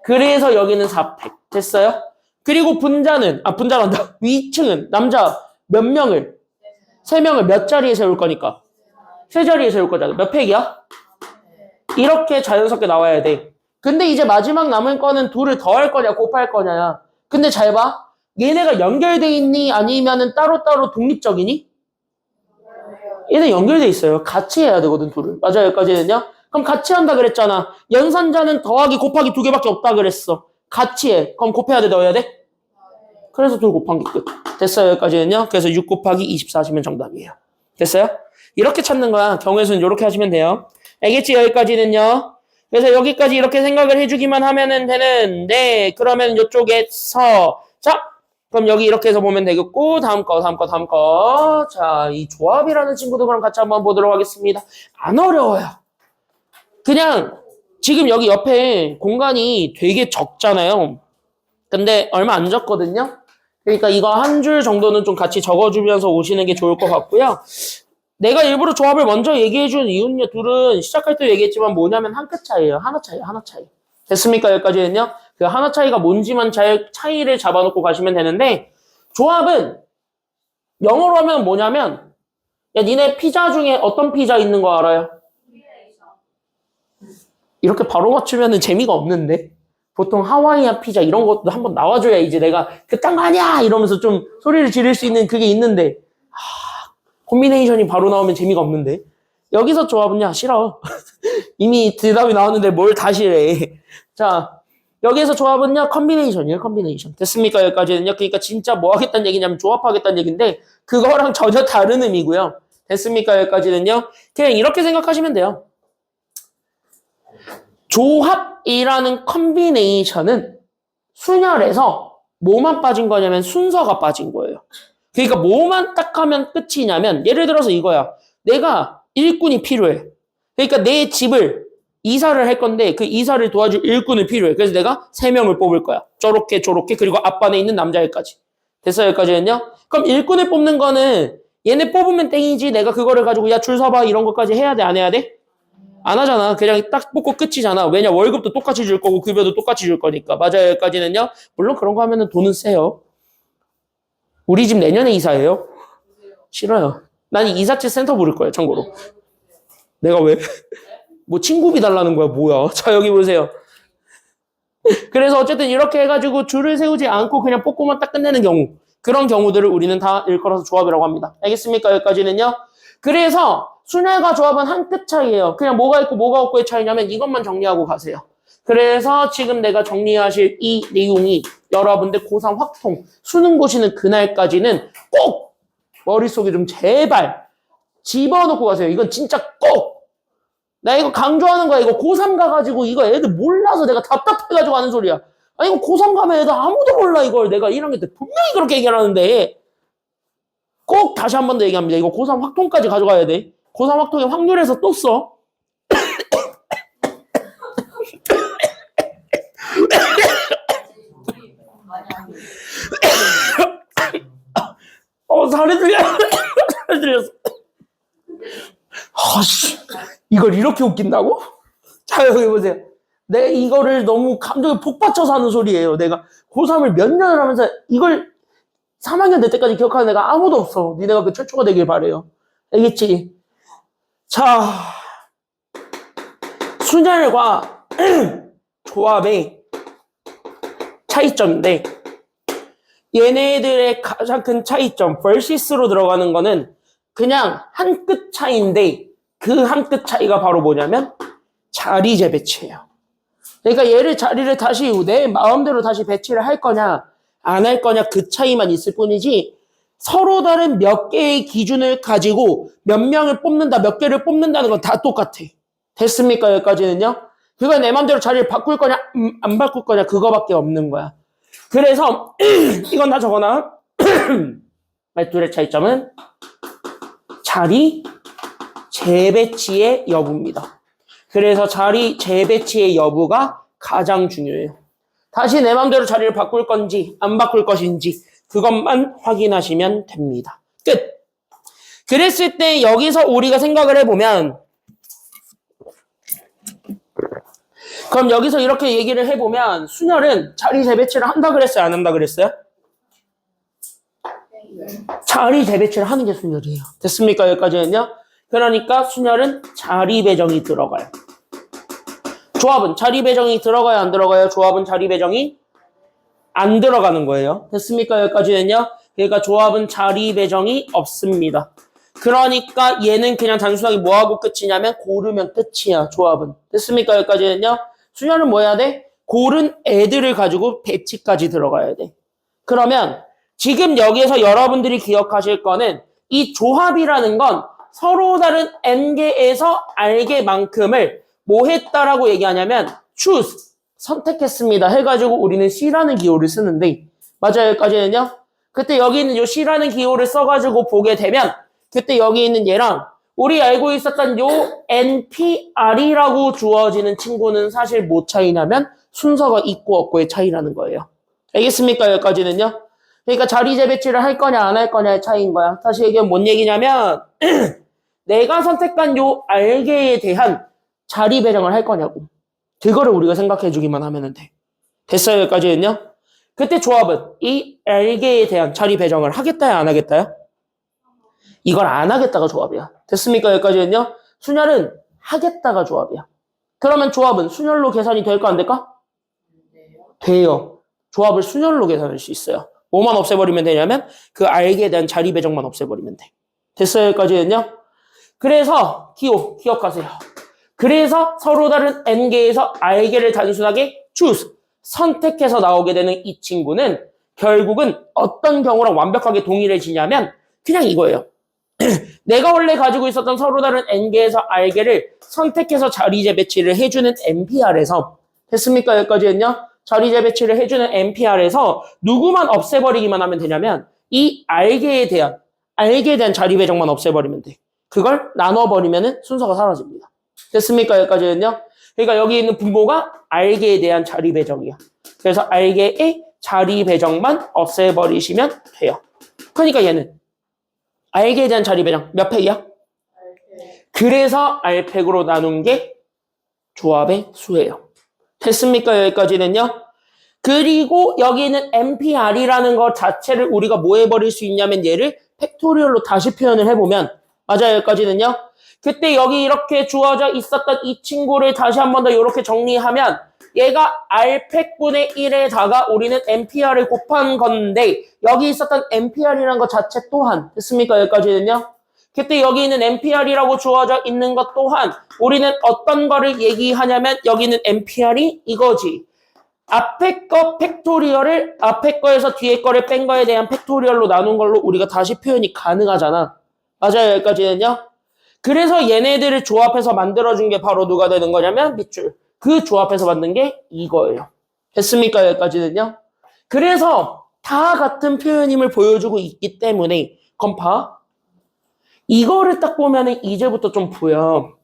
그래서 여기는 4팩. 됐어요? 그리고 분자란다. 위층은 남자 몇 명을? 3명을 몇 자리에 세울 거니까? 3자리에 세울 거잖아. 몇 팩이야? 이렇게 자연스럽게 나와야 돼. 근데 이제 마지막 남은 거는 둘을 더할 거냐 곱할 거냐야. 근데 잘 봐. 얘네가 연결돼 있니? 아니면은 따로따로 독립적이니? 얘네 연결돼 있어요. 같이 해야 되거든, 둘을. 맞아요, 여기까지는요? 그럼 같이 한다 그랬잖아. 연산자는 더하기 곱하기 2개밖에 없다 그랬어. 같이 해. 그럼 곱해야 돼, 넣어야 돼? 그래서 둘 곱한 게 끝. 됐어요, 여기까지는요? 그래서 6 곱하기 24 하시면 정답이에요. 됐어요? 이렇게 찾는 거야. 경우의 수는 이렇게 하시면 돼요. 알겠지? 여기까지는요? 그래서 여기까지 이렇게 생각을 해주기만 하면은 되는데, 그러면 이쪽에서, 자, 그럼 여기 이렇게 해서 보면 되겠고, 다음 거. 자, 이 조합이라는 친구도 그럼 같이 한번 보도록 하겠습니다. 안 어려워요. 그냥, 지금 여기 옆에 공간이 되게 적잖아요. 근데 얼마 안 적거든요? 그러니까 이거 한 줄 정도는 좀 같이 적어주면서 오시는 게 좋을 것 같고요. 내가 일부러 조합을 먼저 얘기해준 이유는요, 둘은 시작할 때 얘기했지만 뭐냐면 한 끗 차이예요. 하나 차이. 됐습니까? 여기까지는요? 그 하나 차이가 뭔지만 잘 차이를 잡아놓고 가시면 되는데, 조합은 영어로 하면 뭐냐면, 야, 니네 피자 중에 어떤 피자 있는 거 알아요? 이렇게 바로 맞추면 재미가 없는데? 보통 하와이안 피자 이런 것도 한번 나와줘야 이제 내가 그딴 거 아니야! 이러면서 좀 소리를 지를 수 있는 그게 있는데, 콤비네이션이 바로 나오면 재미가 없는데. 여기서 조합은야, 싫어. 이미 대답이 나왔는데 뭘 다시 해. 자, 여기에서 조합은요, 컨비네이션이에요, 컨비네이션. 됐습니까? 여기까지는요. 그러니까 진짜 뭐 하겠다는 얘기냐면 조합하겠다는 얘기인데, 그거랑 전혀 다른 의미고요. 됐습니까? 여기까지는요. 그냥 이렇게 생각하시면 돼요. 조합이라는 컨비네이션은 순열에서 뭐만 빠진 거냐면 순서가 빠진 거예요. 그러니까 뭐만 딱 하면 끝이냐면, 예를 들어서 이거야. 내가 일꾼이 필요해. 그러니까 내 집을 이사를 할 건데 그 이사를 도와줄 일꾼이 필요해. 그래서 내가 3명을 뽑을 거야. 저렇게 그리고 앞반에 있는 남자애까지. 됐어요? 여기까지는요? 그럼 일꾼을 뽑는 거는 얘네 뽑으면 땡이지. 내가 그거를 가지고 야 줄 서봐 이런 것까지 해야 돼? 안 해야 돼? 안 하잖아. 그냥 딱 뽑고 끝이잖아. 왜냐? 월급도 똑같이 줄 거고 급여도 똑같이 줄 거니까. 맞아요? 여기까지는요? 물론 그런 거 하면은 돈은 세요. 우리 집 내년에 이사해요? 싫어요. 난 이사채 센터 부를 거예요, 참고로. 내가 왜? 뭐 친구비 달라는 거야, 뭐야. 자, 여기 보세요. 그래서 어쨌든 이렇게 해가지고 줄을 세우지 않고 그냥 뽑고만 딱 끝내는 경우, 그런 경우들을 우리는 다 일컬어서 조합이라고 합니다. 알겠습니까? 여기까지는요. 그래서 순혈과 조합은 한 끗 차이예요. 그냥 뭐가 있고 뭐가 없고의 차이냐면 이것만 정리하고 가세요. 그래서 지금 내가 정리하실 이 내용이 여러분들 고3 확통 수능 보시는 그날까지는 꼭 머릿속에 좀 제발 집어넣고 가세요. 이건 진짜 꼭! 나 이거 강조하는 거야. 이거 고3 가가지고 이거 애들 몰라서 내가 답답해가지고 하는 소리야. 아니, 이거 고3 가면 애들 아무도 몰라, 이걸. 내가 1학년 때 분명히 그렇게 얘기하는데 꼭 다시 한 번 더 얘기합니다. 이거 고3 확통까지 가져가야 돼. 고3 확통의 확률에서 또 써. 살이 들려. 살이 들렸어. 아씨, 이걸 이렇게 웃긴다고? 자, 여기 보세요. 내가 이거를 너무 감정에 폭받쳐서 하는 소리예요. 내가 고3을 몇 년을 하면서 이걸 3학년 될 때까지 기억하는 애가 아무도 없어. 니네가 그 최초가 되길 바래요. 알겠지? 자, 순혈과 조합의 차이점인데 얘네들의 가장 큰 차이점, versus로 들어가는 거는 그냥 한 끗 차이인데 그 한 끗 차이가 바로 뭐냐면 자리제 배치예요. 그러니까 얘를 자리를 다시 내 마음대로 다시 배치를 할 거냐 안 할 거냐 그 차이만 있을 뿐이지 서로 다른 몇 개의 기준을 가지고 몇 명을 뽑는다 몇 개를 뽑는다는 건 다 똑같아. 됐습니까? 여기까지는요. 그거 내 마음대로 자리를 바꿀 거냐 안 바꿀 거냐 그거밖에 없는 거야. 그래서 이건 다 적어놔. 둘의 차이점은 자리 재배치의 여부입니다. 그래서 자리 재배치의 여부가 가장 중요해요. 다시 내 마음대로 자리를 바꿀 건지 안 바꿀 것인지 그것만 확인하시면 됩니다. 끝. 그랬을 때 여기서 우리가 생각을 해보면 그럼 여기서 이렇게 얘기를 해보면 순혈은 자리 재배치를 한다 그랬어요? 안 한다 그랬어요? 자리 재배치를 하는 게 순혈이에요. 됐습니까? 여기까지는요? 그러니까 순혈은 자리 배정이 들어가요. 조합은 자리 배정이 들어가요? 안 들어가요? 조합은 자리 배정이 안 들어가는 거예요. 됐습니까? 여기까지는요? 그러니까 조합은 자리 배정이 없습니다. 그러니까 얘는 그냥 단순하게 뭐하고 끝이냐면 고르면 끝이야. 조합은. 됐습니까? 여기까지는요? 순혈은 뭐 해야 돼? 고른 애들을 가지고 배치까지 들어가야 돼. 그러면 지금 여기에서 여러분들이 기억하실 거는 이 조합이라는 건 서로 다른 n개에서 r개만큼을 뭐 했다라고 얘기하냐면 choose, 선택했습니다 해가지고 우리는 C라는 기호를 쓰는데 맞아요? 여기까지는요? 그때 여기 있는 요 C라는 기호를 써가지고 보게 되면 그때 여기 있는 얘랑 우리 알고 있었던 요 NPR이라고 주어지는 친구는 사실 뭐 차이냐면 순서가 있고 없고의 차이라는 거예요. 알겠습니까? 여기까지는요? 그러니까 자리 재배치를 할 거냐 안 할 거냐의 차이인 거야. 다시 얘기하면 뭔 얘기냐면 내가 선택한 요 알게에 대한 자리 배정을 할 거냐고. 그거를 우리가 생각해 주기만 하면 돼. 됐어요? 여기까지는요? 그때 조합은 이 알게에 대한 자리 배정을 하겠다야 안 하겠다야? 이걸 안 하겠다가 조합이야. 됐습니까? 여기까지는요? 순혈은 하겠다가 조합이야. 그러면 조합은 순혈로 계산이 될까 안 될까? 돼요. 조합을 순혈로 계산할 수 있어요. 뭐만 없애버리면 되냐면 그 알게에 대한 자리 배정만 없애버리면 돼. 됐어요? 여기까지는요? 그래서 기억하세요. 그래서 서로 다른 n개에서 r개를 단순하게 choose, 선택해서 나오게 되는 이 친구는 결국은 어떤 경우랑 완벽하게 동일해지냐면 그냥 이거예요. 내가 원래 가지고 있었던 서로 다른 n개에서 r개를 선택해서 자리 재배치를 해주는 NPR에서 됐습니까? 여기까지는요? 자리 재배치를 해주는 NPR에서 누구만 없애버리기만 하면 되냐면 이 r개에 대한 자리 배정만 없애버리면 돼. 그걸 나눠버리면 순서가 사라집니다. 됐습니까? 여기까지는요? 그러니까 여기 있는 분모가 r개에 대한 자리 배정이야. 그래서 r개의 자리 배정만 없애버리시면 돼요. 그러니까 얘는 r개에 대한 자리 배정 몇 팩이야? 그래서 r팩으로 나눈 게 조합의 수예요. 됐습니까? 여기까지는요? 그리고 여기는 NPR이라는 것 자체를 우리가 뭐 해버릴 수 있냐면 얘를 팩토리얼로 다시 표현을 해보면 맞아요? 여기까지는요? 그때 여기 이렇게 주어져 있었던 이 친구를 다시 한 번 더 이렇게 정리하면 얘가 R팩분의 1에다가 우리는 MPR을 곱한 건데 여기 있었던 MPR이라는 것 자체 또한 됐습니까? 여기까지는요. 그때 여기 있는 MPR이라고 주어져 있는 것 또한 우리는 어떤 거를 얘기하냐면 여기 있는 MPR이 이거지. 앞에 거 팩토리얼을 앞에 거에서 뒤에 거를 뺀 거에 대한 팩토리얼로 나눈 걸로 우리가 다시 표현이 가능하잖아. 맞아요. 여기까지는요. 그래서 얘네들을 조합해서 만들어준 게 바로 누가 되는 거냐면 밑줄. 그 조합해서 만든 게 이거예요. 됐습니까? 여기까지는요. 그래서 다 같은 표현임을 보여주고 있기 때문에 컴파 이거를 딱 보면은 이제부터 좀 보여.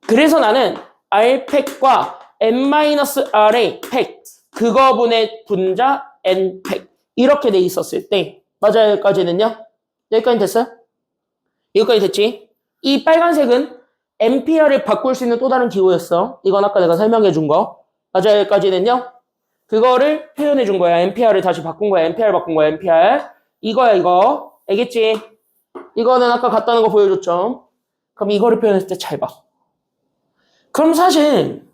그래서 나는 R팩과 N-R의 팩 그거분의 분자 N팩 이렇게 돼 있었을 때 맞아요. 여기까지는요. 여기까지 됐어요? 여기까지 됐지? 이 빨간색은 MPR을 바꿀 수 있는 또 다른 기호였어. 이건 아까 내가 설명해 준 거. 맞아요. 여기까지는요. 그거를 표현해 준 거야. MPR을 다시 바꾼 거야. MPR 바꾼 거야. MPR. 이거야 이거. 알겠지? 이거는 아까 갔다는 거 보여줬죠. 그럼 이거를 표현했을 때 잘 봐. 그럼 사실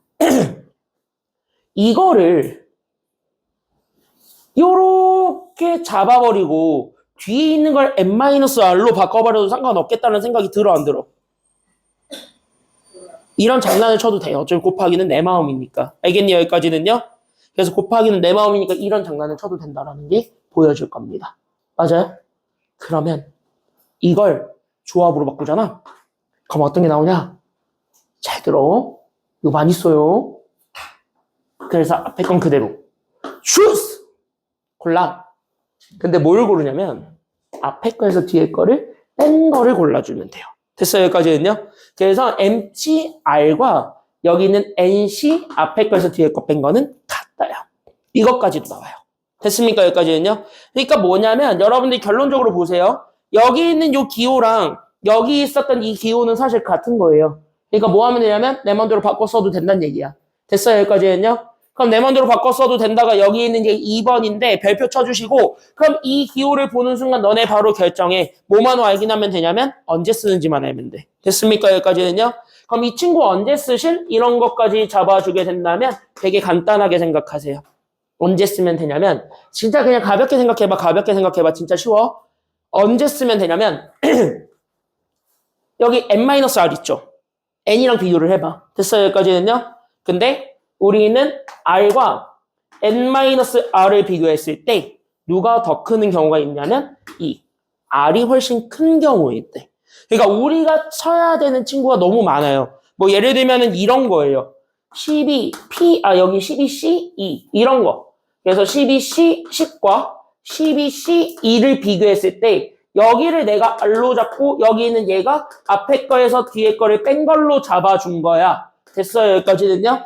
이거를 요렇게 잡아버리고 뒤에 있는 걸 N-R로 바꿔버려도 상관없겠다는 생각이 들어 안 들어? 이런 장난을 쳐도 돼요. 어차피 곱하기는 내 마음이니까. 알겠니? 여기까지는요. 그래서 곱하기는 내 마음이니까 이런 장난을 쳐도 된다는 게 보여줄 겁니다. 맞아요? 그러면 이걸 조합으로 바꾸잖아. 그럼 어떤 게 나오냐? 잘 들어. 이거 많이 써요. 그래서 앞에 건 그대로. 슈스! 골라. 근데 뭘 고르냐면 앞에 거에서 뒤에 거를 뺀 거를 골라주면 돼요. 됐어요? 여기까지는요. 그래서 MCR과 여기 있는 NC 앞에 거에서 뒤에 거 뺀 거는 같아요. 이것까지도 나와요. 됐습니까? 여기까지는요. 그러니까 뭐냐면 여러분들이 결론적으로 보세요. 여기 있는 요 기호랑 여기 있었던 이 기호는 사실 같은 거예요. 그러니까 뭐 하면 되냐면 내 맘대로 바꿔 써도 된다는 얘기야. 됐어요? 여기까지는요. 그럼 내 맘대로 바꿔 써도 된다가 여기 있는 게 2번인데 별표 쳐주시고 그럼 이 기호를 보는 순간 너네 바로 결정해. 뭐만 알긴 하면 되냐면 언제 쓰는지만 알면 돼. 됐습니까? 여기까지는요. 그럼 이 친구 언제 쓰실? 이런 것까지 잡아주게 된다면 되게 간단하게 생각하세요. 언제 쓰면 되냐면 진짜 그냥 가볍게 생각해봐. 가볍게 생각해봐. 진짜 쉬워. 언제 쓰면 되냐면 여기 N-R 있죠. N이랑 비교를 해봐. 됐어요? 여기까지는요. 근데 우리는 R과 N-R을 비교했을 때 누가 더 크는 경우가 있냐면 이 R이 훨씬 큰 경우인데 그러니까 우리가 쳐야 되는 친구가 너무 많아요. 뭐 예를 들면은 이런 거예요. 12P, 여기 12C2 이런 거. 그래서 12C10과 12C2를 비교했을 때 여기를 내가 R로 잡고 여기 있는 얘가 앞에 거에서 뒤에 거를 뺀 걸로 잡아준 거야. 됐어요? 여기까지는요?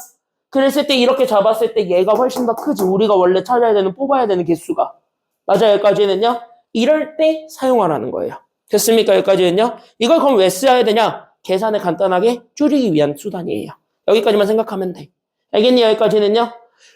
그랬을 때 이렇게 잡았을 때 얘가 훨씬 더 크지. 우리가 원래 찾아야 되는 뽑아야 되는 개수가. 맞아요? 여기까지는요? 이럴 때 사용하라는 거예요. 됐습니까? 여기까지는요? 이걸 그럼 왜 써야 되냐? 계산을 간단하게 줄이기 위한 수단이에요. 여기까지만 생각하면 돼. 알겠니? 여기까지는요?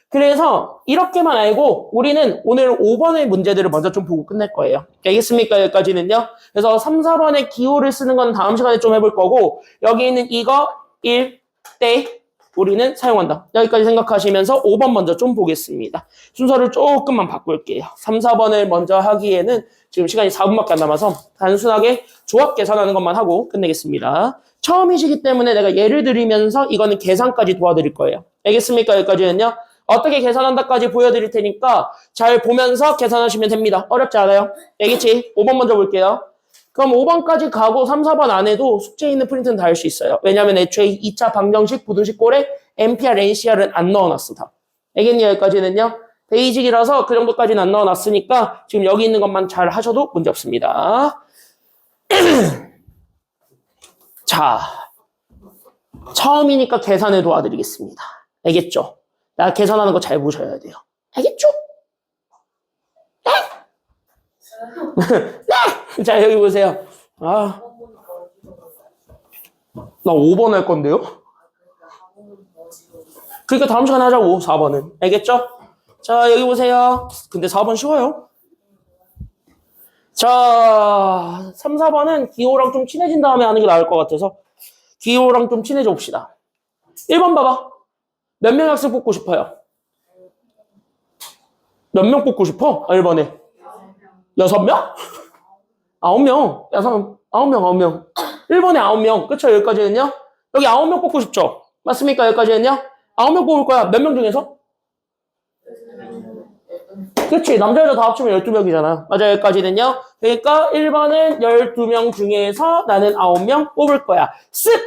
그래서 이렇게만 알고 우리는 오늘 5번의 문제들을 먼저 좀 보고 끝낼 거예요. 알겠습니까? 여기까지는요. 그래서 3, 4번의 기호를 쓰는 건 다음 시간에 좀 해볼 거고 여기 있는 이거 1 때 우리는 사용한다. 여기까지 생각하시면서 5번 먼저 좀 보겠습니다. 순서를 조금만 바꿀게요. 3, 4번을 먼저 하기에는 지금 시간이 4분밖에 안 남아서 단순하게 조합 계산하는 것만 하고 끝내겠습니다. 처음이시기 때문에 내가 예를 들이면서 이거는 계산까지 도와드릴 거예요. 알겠습니까? 여기까지는요. 어떻게 계산한다까지 보여드릴 테니까 잘 보면서 계산하시면 됩니다. 어렵지 않아요? 알겠지? 5번 먼저 볼게요. 그럼 5번까지 가고 3, 4번 안 해도 숙제에 있는 프린트는 다 할 수 있어요. 왜냐면 애초에 2차 방정식, 부등식 꼴에 MPR, NCR은 안 넣어놨어 다. 알겠니? 여기까지는요. 베이직이라서 그 정도까지는 안 넣어놨으니까 지금 여기 있는 것만 잘 하셔도 문제 없습니다. 자, 처음이니까 계산을 도와드리겠습니다. 알겠죠? 나 계산하는 거 잘 보셔야 돼요. 알겠죠? 네! 자, 여기 보세요. 나 5번 할 건데요? 그러니까 다음 시간에 하자고, 4번은. 알겠죠? 자, 여기 보세요. 근데 4번 쉬워요. 자, 3, 4번은 기호랑 좀 친해진 다음에 하는 게 나을 것 같아서 기호랑 좀 친해져 봅시다. 1번 봐봐. 몇 명 학생 뽑고 싶어요? 몇 명 뽑고 싶어? 1번에 6명? 9명. 9명. 1번에 9명. 그쵸? 여기까지는요? 여기 9명 뽑고 싶죠? 맞습니까? 여기까지는요? 9명 뽑을 거야. 몇 명 중에서? 그치? 남자, 여자 다 합치면 12명이잖아. 맞아, 여기까지는요? 그러니까 1번은 12명 중에서 나는 9명 뽑을 거야. 쓱!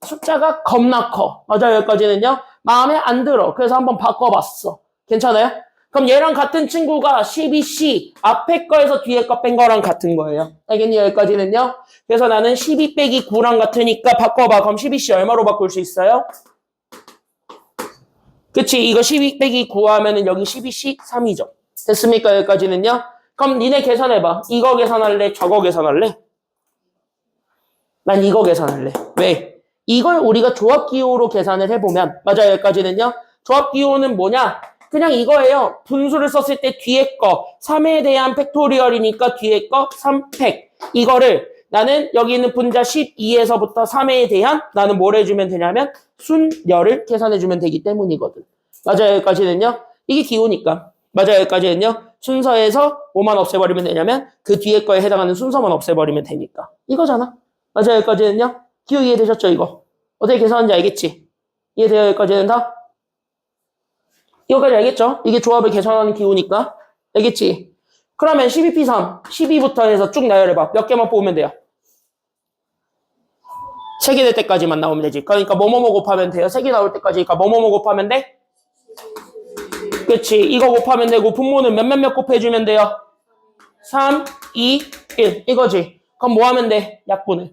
숫자가 겁나 커. 맞아, 여기까지는요? 마음에 안 들어. 그래서 한번 바꿔봤어. 괜찮아요? 그럼 얘랑 같은 친구가 12C 앞에 거에서 뒤에 거 뺀 거랑 같은 거예요. 알겠니? 여기까지는요? 그래서 나는 12 빼기 9랑 같으니까 바꿔봐. 그럼 12C 얼마로 바꿀 수 있어요? 그치? 이거 12 빼기 9 하면은 여기 12C 3이죠. 됐습니까? 여기까지는요? 그럼 니네 계산해봐. 이거 계산할래? 저거 계산할래? 난 이거 계산할래. 왜? 이걸 우리가 조합기호로 계산을 해보면 맞아요. 여기까지는요? 조합기호는 뭐냐? 그냥 이거예요. 분수를 썼을 때 뒤에 거 3에 대한 팩토리얼이니까 뒤에 거 3팩. 이거를 나는 여기 있는 분자 12에서부터 3에 대한 나는 뭘 해주면 되냐면 순열을 계산해주면 되기 때문이거든. 맞아요. 여기까지는요? 이게 기호니까. 맞아요. 여기까지는요? 순서에서 뭐만 없애버리면 되냐면 그 뒤에 거에 해당하는 순서만 없애버리면 되니까. 이거잖아. 맞아요. 여기까지는요? 기호 이해되셨죠? 이거. 어떻게 계산하는지 알겠지? 이해돼요? 여기까지는 다? 이거까지 알겠죠? 이게 조합을 계산하는 기호니까. 알겠지? 그러면 12P3, 12부터 해서 쭉 나열해봐. 몇 개만 뽑으면 돼요? 3개 될 때까지만 나오면 되지. 그러니까 뭐뭐뭐 곱하면 돼요. 3개 나올 때까지니까 뭐뭐뭐 곱하면 돼? 그치? 이거 곱하면 되고 분모는 몇몇몇 곱해주면 돼요? 3, 2, 1 이거지. 그럼 뭐 하면 돼? 약분을.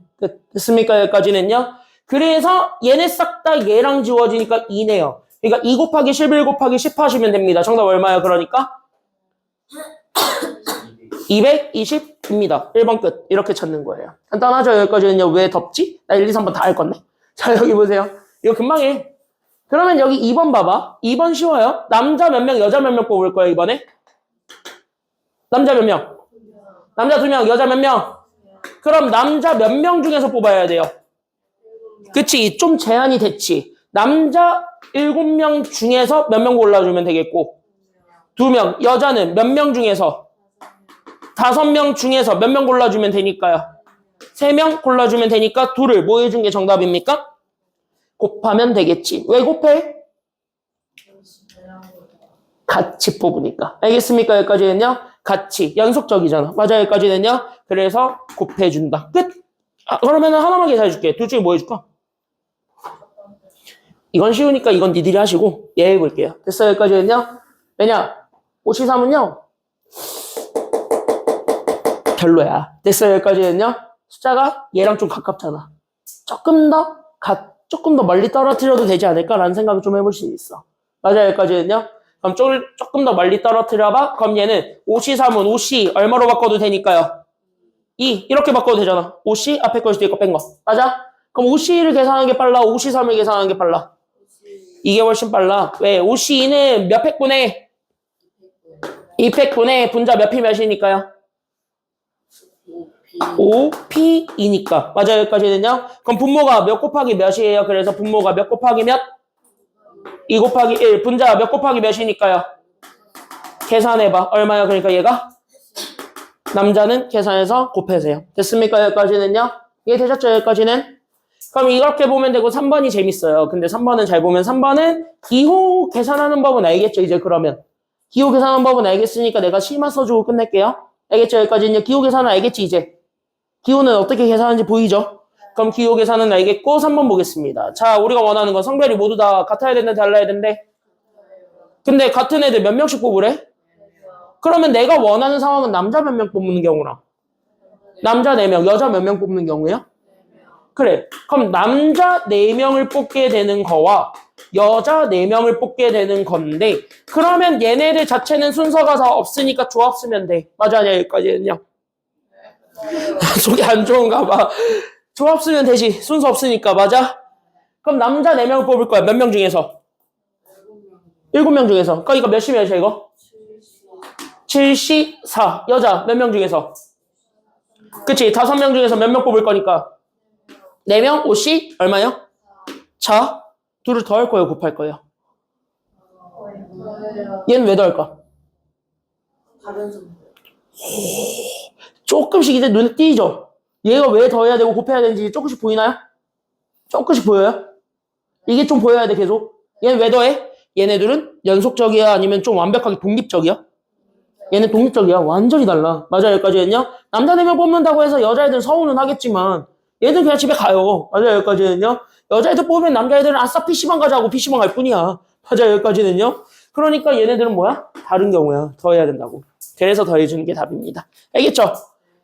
됐습니까? 여기까지는요? 그래서 얘네 싹 다 얘랑 지워지니까 2네요. 그러니까 2 곱하기 11 곱하기 10 하시면 됩니다. 정답 얼마예요? 그러니까? 220입니다. 1번 끝. 이렇게 찾는 거예요. 간단하죠? 여기까지는요. 왜 덥지? 나 1, 2, 3번 다 할 건데. 자, 여기 보세요. 이거 금방 해. 그러면 여기 2번 봐봐. 2번 쉬워요. 남자 몇 명, 여자 몇 명 뽑을 거예요, 이번에? 남자 몇 명? 남자 2명, 여자 몇 명? 그럼 남자 몇 명 중에서 뽑아야 돼요? 그치? 좀 제한이 됐지. 남자 7명 중에서 몇 명 골라주면 되겠고 2명, 여자는 몇 명 중에서 5명 중에서 몇 명 골라주면 되니까요. 3명 골라주면 되니까 2를 뭐 해준 게 정답입니까? 곱하면 되겠지. 왜 곱해? 같이 뽑으니까. 알겠습니까? 여기까지는요. 같이. 연속적이잖아. 맞아, 여기까지는요. 그래서 곱해준다. 끝! 그러면 하나만 계산해줄게. 둘 중에 뭐 해줄까? 이건 쉬우니까 이건 니들이 하시고 얘 해볼게요. 됐어요? 여기까지는요. 왜냐? 573은요. 별로야. 됐어요? 여기까지는요. 숫자가 얘랑 좀 가깝잖아. 조금 더 멀리 떨어뜨려도 되지 않을까라는 생각을 좀 해볼 수 있어. 맞아요? 여기까지는요. 그럼 조금 더 멀리 떨어뜨려봐. 그럼 얘는 5C3은 5C 얼마로 바꿔도 되니까요. 2 이렇게 바꿔도 되잖아. 5C 앞에 거 뒤에 거 뺀 거. 맞아? 그럼 5C를 계산하는 게 빨라? 5C3을 계산하는 게 빨라? 이게 훨씬 빨라. 왜? 5C2는 몇 팩분해? 2팩분해. 분자 몇 P 몇이니까요? 5P이니까. 맞아요. 여기까지는요. 그럼 분모가 몇 곱하기 몇이에요? 그래서 분모가 몇 곱하기 몇? 2 곱하기 1. 분자 몇 곱하기 몇이니까요? 계산해봐. 얼마요? 그러니까 얘가? 남자는 계산해서 곱해세요. 됐습니까? 여기까지는요? 이해되셨죠? 여기까지는? 그럼 이렇게 보면 되고 3번이 재밌어요. 근데 3번은 잘 보면 3번은 기호 계산하는 법은 알겠죠? 이제 그러면. 기호 계산하는 법은 알겠으니까 내가 C만 써주고 끝낼게요. 알겠죠? 여기까지는요. 기호 계산은 알겠지? 이제. 기호는 어떻게 계산하는지 보이죠? 그럼 기호 계산은 알겠고 3번 보겠습니다. 자, 우리가 원하는 건 성별이 모두 다 같아야 되는데 달라야 된대? 근데 같은 애들 몇 명씩 뽑으래? 그러면 내가 원하는 상황은 남자 몇 명 뽑는 경우랑 남자 4명, 여자 몇 명 뽑는 경우야? 그래. 그럼 남자 4명을 뽑게 되는 거와 여자 4명을 뽑게 되는 건데 그러면 얘네들 자체는 순서가 다 없으니까 조합 쓰면 돼. 맞아, 여기까지는요. 속이 안 좋은가 봐. 조합 쓰면 되지. 순서 없으니까. 맞아? 그럼 남자 4명을 뽑을 거야. 몇 명 중에서? 7명 중에서. 그러니까 몇 시 몇이야 이거? 7시 4. 여자 몇 명 중에서? 그치? 5명 중에서 몇 명 뽑을 거니까? 4명 50 얼마요? 자, 둘을 더할 거예요, 곱할 거예요? 얘는 왜 더할까? 다른 점. 조금씩 이제 눈에 띄죠? 얘가 왜 더해야 되고 곱해야 되는지 조금씩 보이나요? 조금씩 보여요? 이게 좀 보여야 돼, 계속. 얘는 왜 더해? 얘네들은 연속적이야? 아니면 좀 완벽하게 독립적이야? 얘는 독립적이야. 완전히 달라. 맞아, 여기까지는요? 남자 4명 뽑는다고 해서 여자애들 서운은 하겠지만, 얘들 그냥 집에 가요. 맞아, 여기까지는요? 여자애들 뽑으면 남자애들은 아싸 PC방 가자고 PC방 갈 뿐이야. 맞아, 여기까지는요? 그러니까 얘네들은 뭐야? 다른 경우야. 더해야 된다고. 그래서 더해주는 게 답입니다. 알겠죠?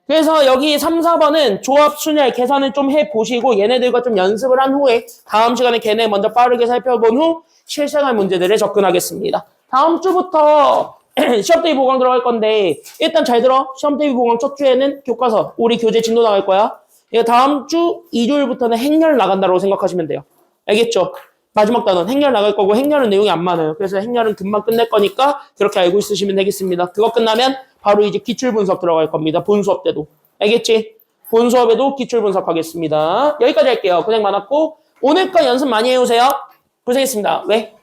그래서 여기 3, 4번은 조합 순열 계산을 좀 해보시고 얘네들과 좀 연습을 한 후에 다음 시간에 걔네 먼저 빠르게 살펴본 후 실생활 문제들에 접근하겠습니다. 다음 주부터 시험 대비 보강 들어갈 건데 일단 잘 들어. 시험 대비 보강 첫 주에는 교과서 우리 교재 진도 나갈 거야. 이거 다음 주 일요일부터는 행렬 나간다고 생각하시면 돼요. 알겠죠? 마지막 단원 행렬 나갈 거고 행렬은 내용이 안 많아요. 그래서 행렬은 금방 끝낼 거니까 그렇게 알고 있으시면 되겠습니다. 그거 끝나면 바로 이제 기출 분석 들어갈 겁니다. 본 수업 때도. 알겠지? 본 수업에도 기출 분석하겠습니다. 여기까지 할게요. 고생 많았고 오늘 거 연습 많이 해오세요. 고생했습니다. 왜?